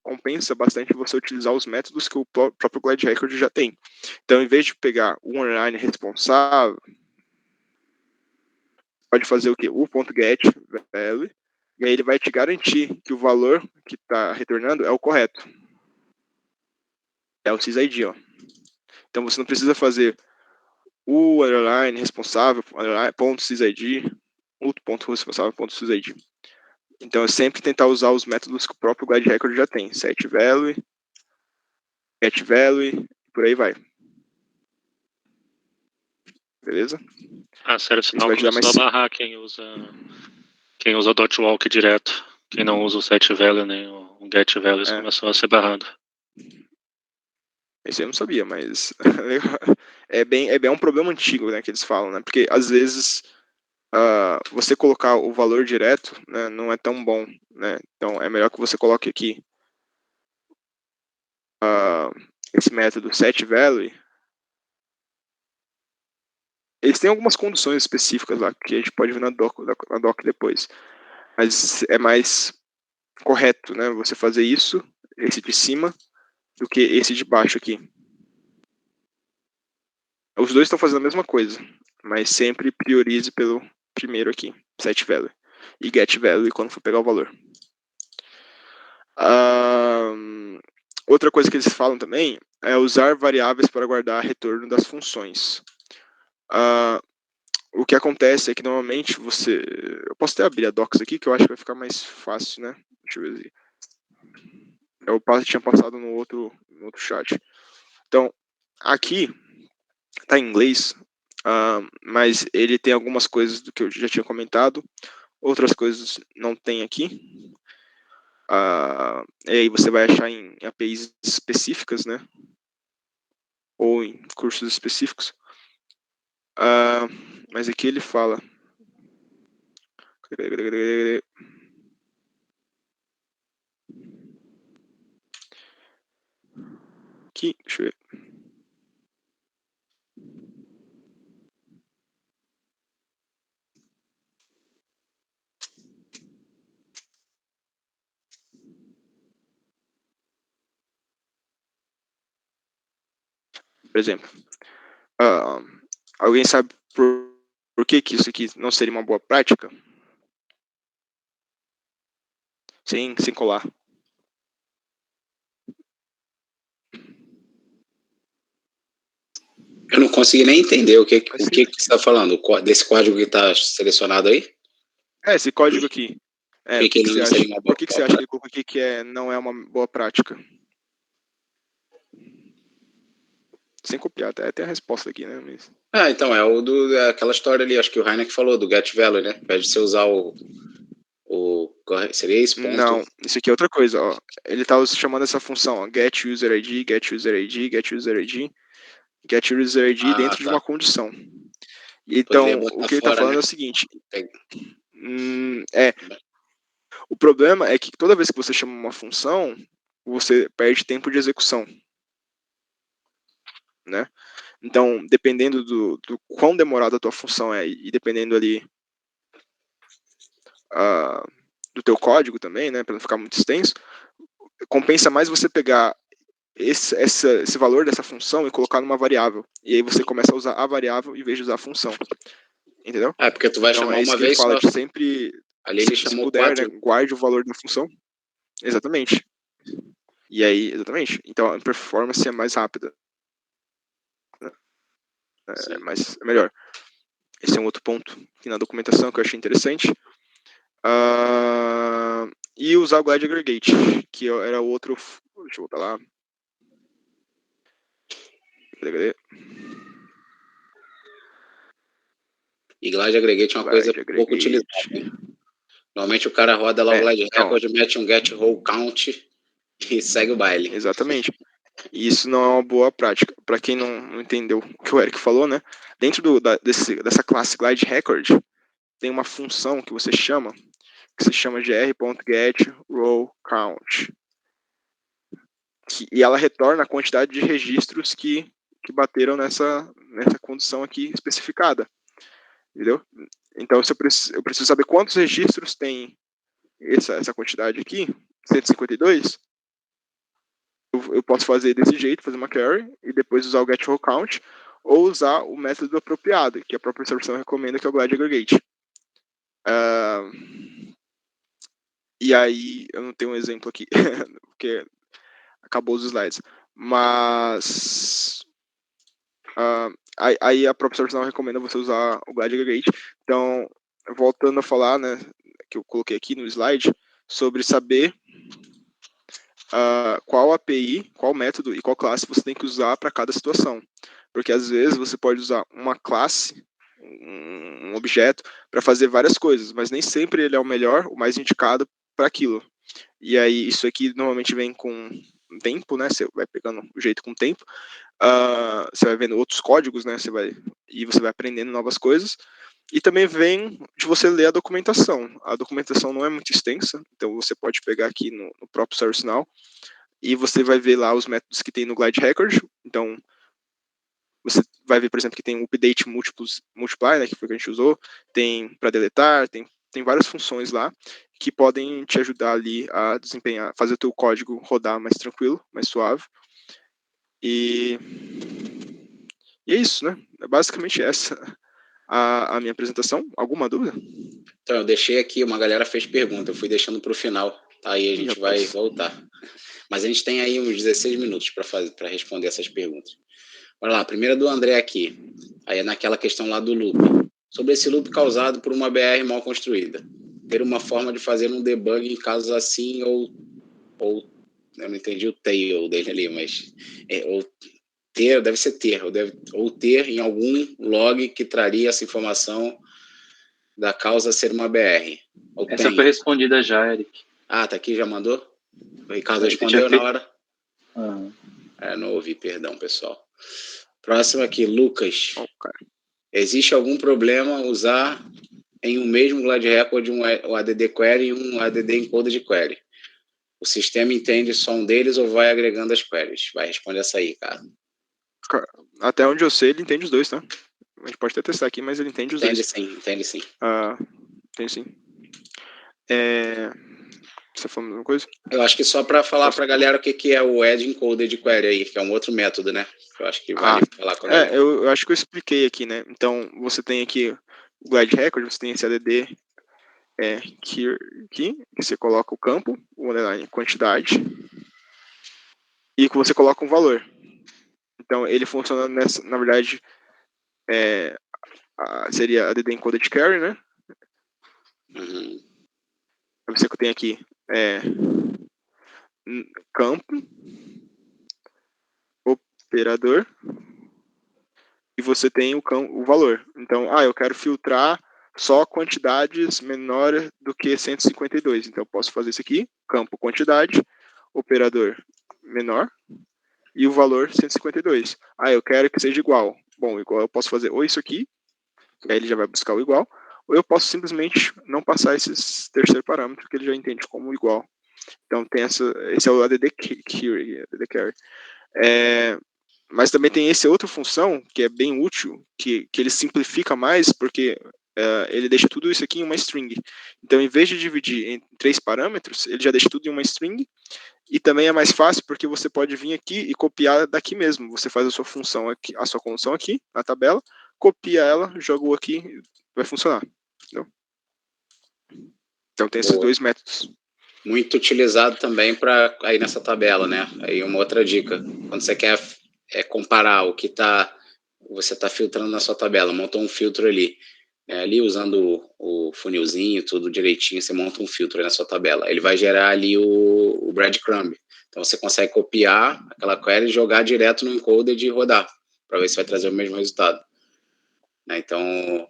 [SPEAKER 2] compensa bastante você utilizar os métodos que o próprio Glide Record já tem. Então, em vez de pegar o online responsável, pode fazer o quê? O .get value, e aí ele vai te garantir que o valor que está retornando é o correto. É o sysid, ó. Então, você não precisa fazer o underline responsável, .sysid, outro ponto responsável, .sysid. Então, é sempre tentar usar os métodos que o próprio Glide Record já tem. Set value, get value, e por aí vai. Beleza?
[SPEAKER 7] Sério, sinal começou a barrar quem usa .walk direto. Quem não usa o set value nem o get value começou a ser barrado.
[SPEAKER 2] Esse eu não sabia, mas é bem um problema antigo, né, que eles falam, né? Porque às vezes você colocar o valor direto, né, não é tão bom, né? Então é melhor que você coloque aqui esse método setValue. Eles têm algumas condições específicas lá que a gente pode ver na doc depois, mas é mais correto, né? Você fazer isso, esse de cima, do que esse de baixo aqui. Os dois estão fazendo a mesma coisa, mas sempre priorize pelo primeiro aqui, set value, e get value quando for pegar o valor. Outra coisa que eles falam também é usar variáveis para guardar retorno das funções. O que acontece é que normalmente eu posso até abrir a docs aqui, que eu acho que vai ficar mais fácil, né? Deixa eu ver aqui. Eu tinha passado no outro chat. Então, aqui está em inglês, mas ele tem algumas coisas do que eu já tinha comentado, outras coisas não tem aqui. E aí você vai achar em APIs específicas, né? Ou em cursos específicos. Mas aqui ele fala. Aqui, deixa eu ver. Por exemplo, alguém sabe por que isso aqui não seria uma boa prática? Sem colar.
[SPEAKER 1] Eu não consegui nem entender o que você está falando, desse código que está selecionado aí?
[SPEAKER 2] Esse código aqui. Por que você acha que ele colocou aqui que não é uma boa prática? Sem copiar, até tem a resposta aqui, né? Mas...
[SPEAKER 1] então, aquela história ali, acho que o Heineck falou, do get value, né? Ao invés de você usar seria isso? Ponto.
[SPEAKER 2] Não, isso aqui é outra coisa, ó. Ele tá chamando essa função, ó, get user ID, get user ID, get user ID, get user ID dentro de uma condição. Então, o que ele tá falando é o seguinte, o problema é que toda vez que você chama uma função, você perde tempo de execução, né? Então, dependendo do quão demorada a tua função é, e dependendo ali do teu código também, né, para não ficar muito extenso, compensa mais você pegar esse valor dessa função e colocar numa variável. E aí você começa a usar a variável em vez de usar a função. Entendeu?
[SPEAKER 1] Porque tu vai
[SPEAKER 2] então,
[SPEAKER 1] chamar uma vez
[SPEAKER 2] só.
[SPEAKER 1] De
[SPEAKER 2] sempre,
[SPEAKER 1] ali ele
[SPEAKER 2] se
[SPEAKER 1] chamou
[SPEAKER 2] puder,
[SPEAKER 1] 4.
[SPEAKER 2] Né, guarde o valor da função. Exatamente. E aí, exatamente. Então a performance é mais rápida. É melhor. Esse é um outro ponto aqui na documentação que eu achei interessante. E usar o Glide Aggregate, que era outro... Deixa eu voltar lá.
[SPEAKER 1] E Glide Aggregate é uma coisa pouco utilizada. Normalmente o cara roda lá o Glide Record, mete um get roll count e segue o baile.
[SPEAKER 2] Exatamente. E isso não é uma boa prática. Para quem não entendeu o que o Eric falou, né? Dentro dessa classe Glide Record, tem uma função que se chama de r.getRowCount. E ela retorna a quantidade de registros que bateram nessa condição aqui especificada. Entendeu? Então, eu preciso saber quantos registros tem essa quantidade aqui, 152. Eu posso fazer desse jeito, fazer uma query, e depois usar o getRowCount, ou usar o método apropriado, que a própria inserção recomenda, que é o Glide Aggregate. E aí, eu não tenho um exemplo aqui, porque acabou os slides. Mas aí a própria inserção recomenda você usar o Glide Aggregate. Então, voltando a falar, né, que eu coloquei aqui no slide, sobre saber qual API, qual método e qual classe você tem que usar para cada situação. Porque às vezes você pode usar uma classe, um objeto, para fazer várias coisas, mas nem sempre ele é o melhor, o mais indicado para aquilo. E aí isso aqui normalmente vem com tempo, né? Você vai pegando o jeito com o tempo. Você vai vendo outros códigos, né? Você vai aprendendo novas coisas. E também vem de você ler a documentação. A documentação não é muito extensa, então você pode pegar aqui no próprio ServiceNow e você vai ver lá os métodos que tem no Glide Record. Então, você vai ver, por exemplo, que tem um update multiply, né, que foi o que a gente usou, tem para deletar, tem várias funções lá que podem te ajudar ali a desempenhar, fazer o teu código rodar mais tranquilo, mais suave. E é isso, né? É basicamente essa a minha apresentação. Alguma dúvida?
[SPEAKER 1] Então, eu deixei aqui, uma galera fez pergunta, eu fui deixando para o final, tá? Aí a gente vai voltar. Mas a gente tem aí uns 16 minutos para responder essas perguntas. Olha lá, a primeira do André aqui. Aí é naquela questão lá do loop. Sobre esse loop causado por uma BR mal construída. Ter uma forma de fazer um debug em casos assim, ou eu não entendi o tail dele ali, mas... ou ter, deve ser ter, ou ter em algum log que traria essa informação da causa ser uma BR. Ou
[SPEAKER 5] Essa
[SPEAKER 1] tem.
[SPEAKER 5] foi respondida já, Eric.
[SPEAKER 1] Ah, tá aqui, já mandou? O Ricardo
[SPEAKER 5] Você
[SPEAKER 1] respondeu
[SPEAKER 5] tinha
[SPEAKER 1] na
[SPEAKER 5] feito?
[SPEAKER 1] hora? Não ouvi, perdão, pessoal. Próximo aqui, Lucas. Existe algum problema usar em um mesmo Glide Record um ADD Query e um ADD Encoded Query? O sistema entende só um deles ou vai agregando as queries? Vai responder essa aí, cara.
[SPEAKER 2] Até onde eu sei, ele entende os dois, tá? A gente pode até testar aqui, mas ele entende os dois.
[SPEAKER 1] Entende sim.
[SPEAKER 2] Tem sim. Você tá falando alguma coisa?
[SPEAKER 1] Eu acho que só para falar para a galera o que é o Edge Encoded Query aí, que é um outro método, né? Eu acho que vale falar com a galera.
[SPEAKER 2] Eu acho que eu expliquei aqui, né? Então, você tem aqui o Glide Record, você tem esse ADD aqui, que você coloca o campo, o underline quantidade, e que você coloca um valor. Então, ele funciona nessa, na verdade, seria ADD Encoded Query, né?
[SPEAKER 1] Uhum.
[SPEAKER 2] Você tem aqui campo, operador, e você tem o valor. Então, eu quero filtrar só quantidades menores do que 152. Então, eu posso fazer isso aqui, campo quantidade, operador menor, e o valor 152. Eu quero que seja igual. Bom, igual eu posso fazer ou isso aqui, que aí ele já vai buscar o igual, ou eu posso simplesmente não passar esses terceiro parâmetro, que ele já entende como igual. Então, tem esse é o ADD Query. Mas também tem essa outra função, que é bem útil, que ele simplifica mais, porque ele deixa tudo isso aqui em uma string. Então, em vez de dividir em 3 parâmetros, ele já deixa tudo em uma string, e também é mais fácil, porque você pode vir aqui e copiar daqui mesmo. Você faz a sua função aqui, a sua condição aqui, na tabela, copia ela, joga aqui, vai funcionar. Entendeu? Então, tem esses dois métodos.
[SPEAKER 1] Muito utilizado também para aí nessa tabela, né? Aí uma outra dica, quando você quer comparar o que você está filtrando na sua tabela, monta um filtro ali, ali usando o funilzinho, tudo direitinho, você monta um filtro aí na sua tabela, ele vai gerar ali o breadcrumb, então você consegue copiar aquela query e jogar direto no encoded e rodar, para ver se vai trazer o mesmo resultado, né? Então,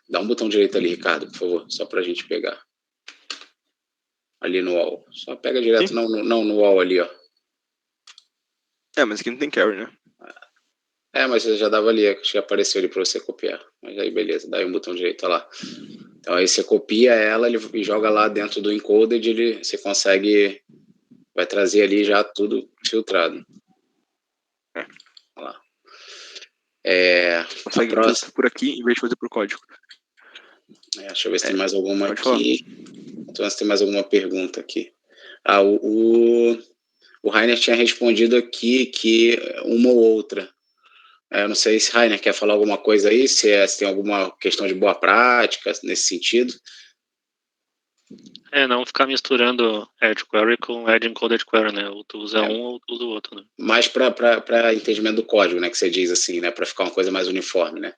[SPEAKER 1] dá um botão direito ali, Ricardo, por favor, só para a gente pegar. Ali no wall. Só pega direto, não no wall ali, ó.
[SPEAKER 2] Mas aqui não tem carry, né?
[SPEAKER 1] Mas você já dava ali, acho que apareceu ali pra você copiar. Mas aí beleza, dá aí um botão direito, tá lá. Então aí você copia ela e joga lá dentro do encoded, você consegue, vai trazer ali já tudo filtrado. Olha lá.
[SPEAKER 2] Consegue por aqui, em vez de fazer por código.
[SPEAKER 1] Deixa eu ver se tem mais alguma aqui. Então, se tem mais alguma pergunta aqui. O Rainer tinha respondido aqui que uma ou outra. Eu não sei se Rainer quer falar alguma coisa aí, se tem alguma questão de boa prática nesse sentido.
[SPEAKER 7] Não ficar misturando Edge Query com Edge Encoded Query, né? Ou tu usa um ou tu usa o outro, né?
[SPEAKER 1] Mais para entendimento do código, né? Que você diz assim, né? Para ficar uma coisa mais uniforme, né?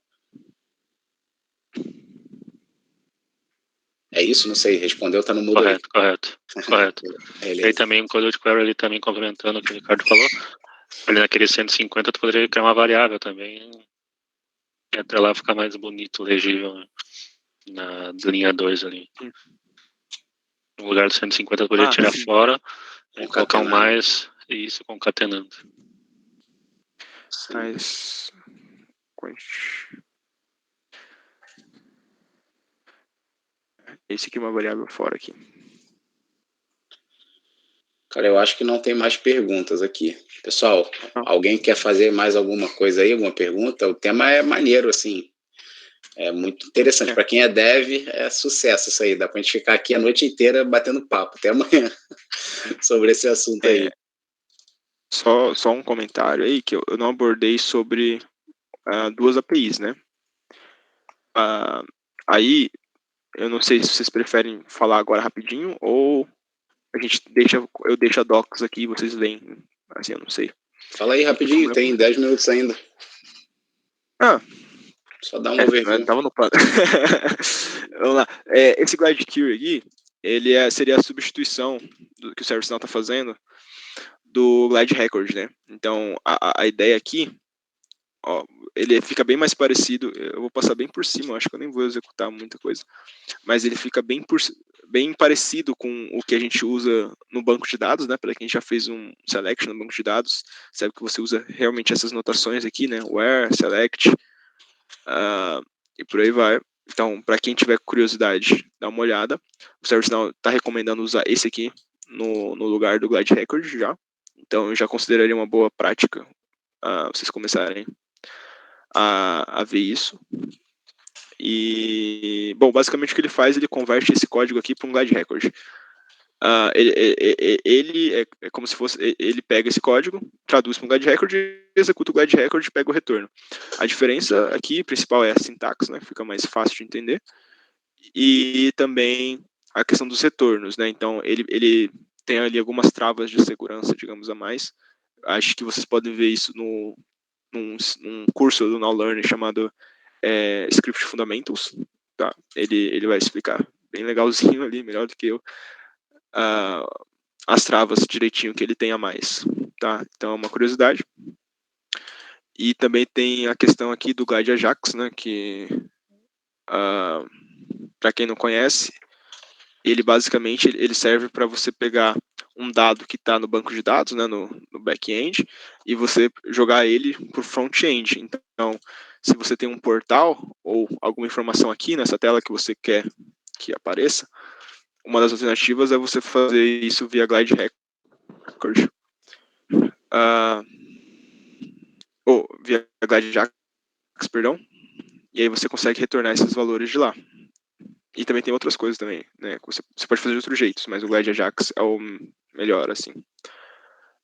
[SPEAKER 1] É isso? Não sei, respondeu, tá no mudo.
[SPEAKER 7] Correto. E aí também o Encoded Query ali também complementando o que o Ricardo falou. Ali naquele 150 tu poderia criar uma variável também. E até lá ficar mais bonito, legível, né? Na linha 2 ali. No lugar do 150 tu poderia tirar fora e colocar um mais e isso concatenando.
[SPEAKER 2] Mas... Esse aqui é uma variável fora aqui.
[SPEAKER 1] Cara, eu acho que não tem mais perguntas aqui. Pessoal, alguém quer fazer mais alguma coisa aí, alguma pergunta? O tema é maneiro, assim. É muito interessante. Para quem é dev, é sucesso isso aí. Dá pra gente ficar aqui a noite inteira batendo papo. Até amanhã sobre esse assunto aí.
[SPEAKER 2] Só um comentário aí, que eu não abordei sobre duas APIs, né? Aí, eu não sei se vocês preferem falar agora rapidinho ou eu deixo a docs aqui e vocês leem, assim, eu não sei.
[SPEAKER 1] Fala aí rapidinho, tem 10 minutos ainda. Só dá um overview.
[SPEAKER 2] Tava no plano. Vamos lá. Esse Glide Query aqui, ele seria a substituição do que o ServiceNow está fazendo do Glide Record, né? Então, a ideia aqui, ó, ele fica bem mais parecido, eu vou passar bem por cima, acho que eu nem vou executar muita coisa, mas ele fica bem parecido com o que a gente usa no banco de dados, né? Para quem já fez um selection no banco de dados, sabe que você usa realmente essas notações aqui, né? Where, select, e por aí vai. Então, para quem tiver curiosidade, dá uma olhada. O ServiceNow está recomendando usar esse aqui no lugar do Glide Record já. Então, eu já consideraria uma boa prática vocês começarem a ver isso. E, bom, basicamente o que ele faz, ele converte esse código aqui para um Glide Record. Ele é como se fosse, ele pega esse código, traduz para um Glide Record, executa o Glide Record e pega o retorno. A diferença aqui principal é a sintaxe, né? Fica mais fácil de entender. E também a questão dos retornos, né? Então, ele tem ali algumas travas de segurança, digamos, a mais. Acho que vocês podem ver isso num curso do Now Learning chamado Script Fundamentals, tá? Ele vai explicar bem legalzinho ali, melhor do que eu, as travas direitinho que ele tem a mais, tá? Então é uma curiosidade. E também tem a questão aqui do Glide Ajax, né? Que para quem não conhece, ele basicamente ele serve para você pegar um dado que está no banco de dados, né, no back-end, e você jogar ele para o front-end. Então, se você tem um portal ou alguma informação aqui nessa tela que você quer que apareça, uma das alternativas é você fazer isso via Glide Record, via Glide Ajax, perdão, e aí você consegue retornar esses valores de lá. E também tem outras coisas também, né? Você pode fazer de outros jeitos, mas o Glide Ajax é o melhor, assim.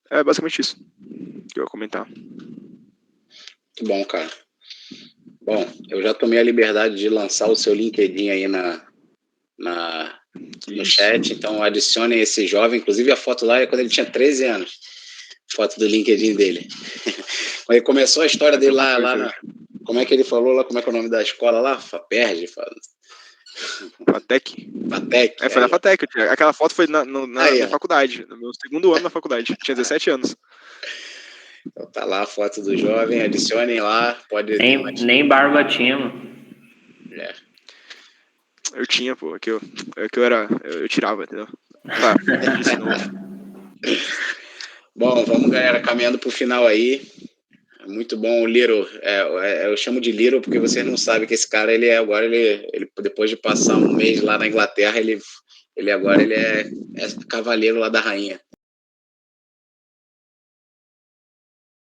[SPEAKER 2] É basicamente isso que eu ia comentar.
[SPEAKER 1] Muito bom, cara. Bom, eu já tomei a liberdade de lançar o seu LinkedIn aí no chat, então adicionem esse jovem, inclusive a foto lá é quando ele tinha 13 anos, foto do LinkedIn dele. Quando ele começou a história dele lá como é que ele falou lá, como é que é o nome da escola lá? FAPERJ,
[SPEAKER 2] FATEC. Foi na FATEC. Aquela foto foi na faculdade, no meu segundo ano na faculdade. Tinha 17 anos.
[SPEAKER 1] Então tá lá a foto do jovem, adicionem lá. Pode
[SPEAKER 6] nem barba tinha, mano.
[SPEAKER 2] Eu tinha, pô. Eu tirava, entendeu? Tá, de novo.
[SPEAKER 1] Bom, vamos, galera, caminhando pro final aí. Muito bom o Little, eu chamo de Little porque vocês não sabem que esse cara, ele depois de passar um mês lá na Inglaterra, ele agora é cavaleiro lá da rainha.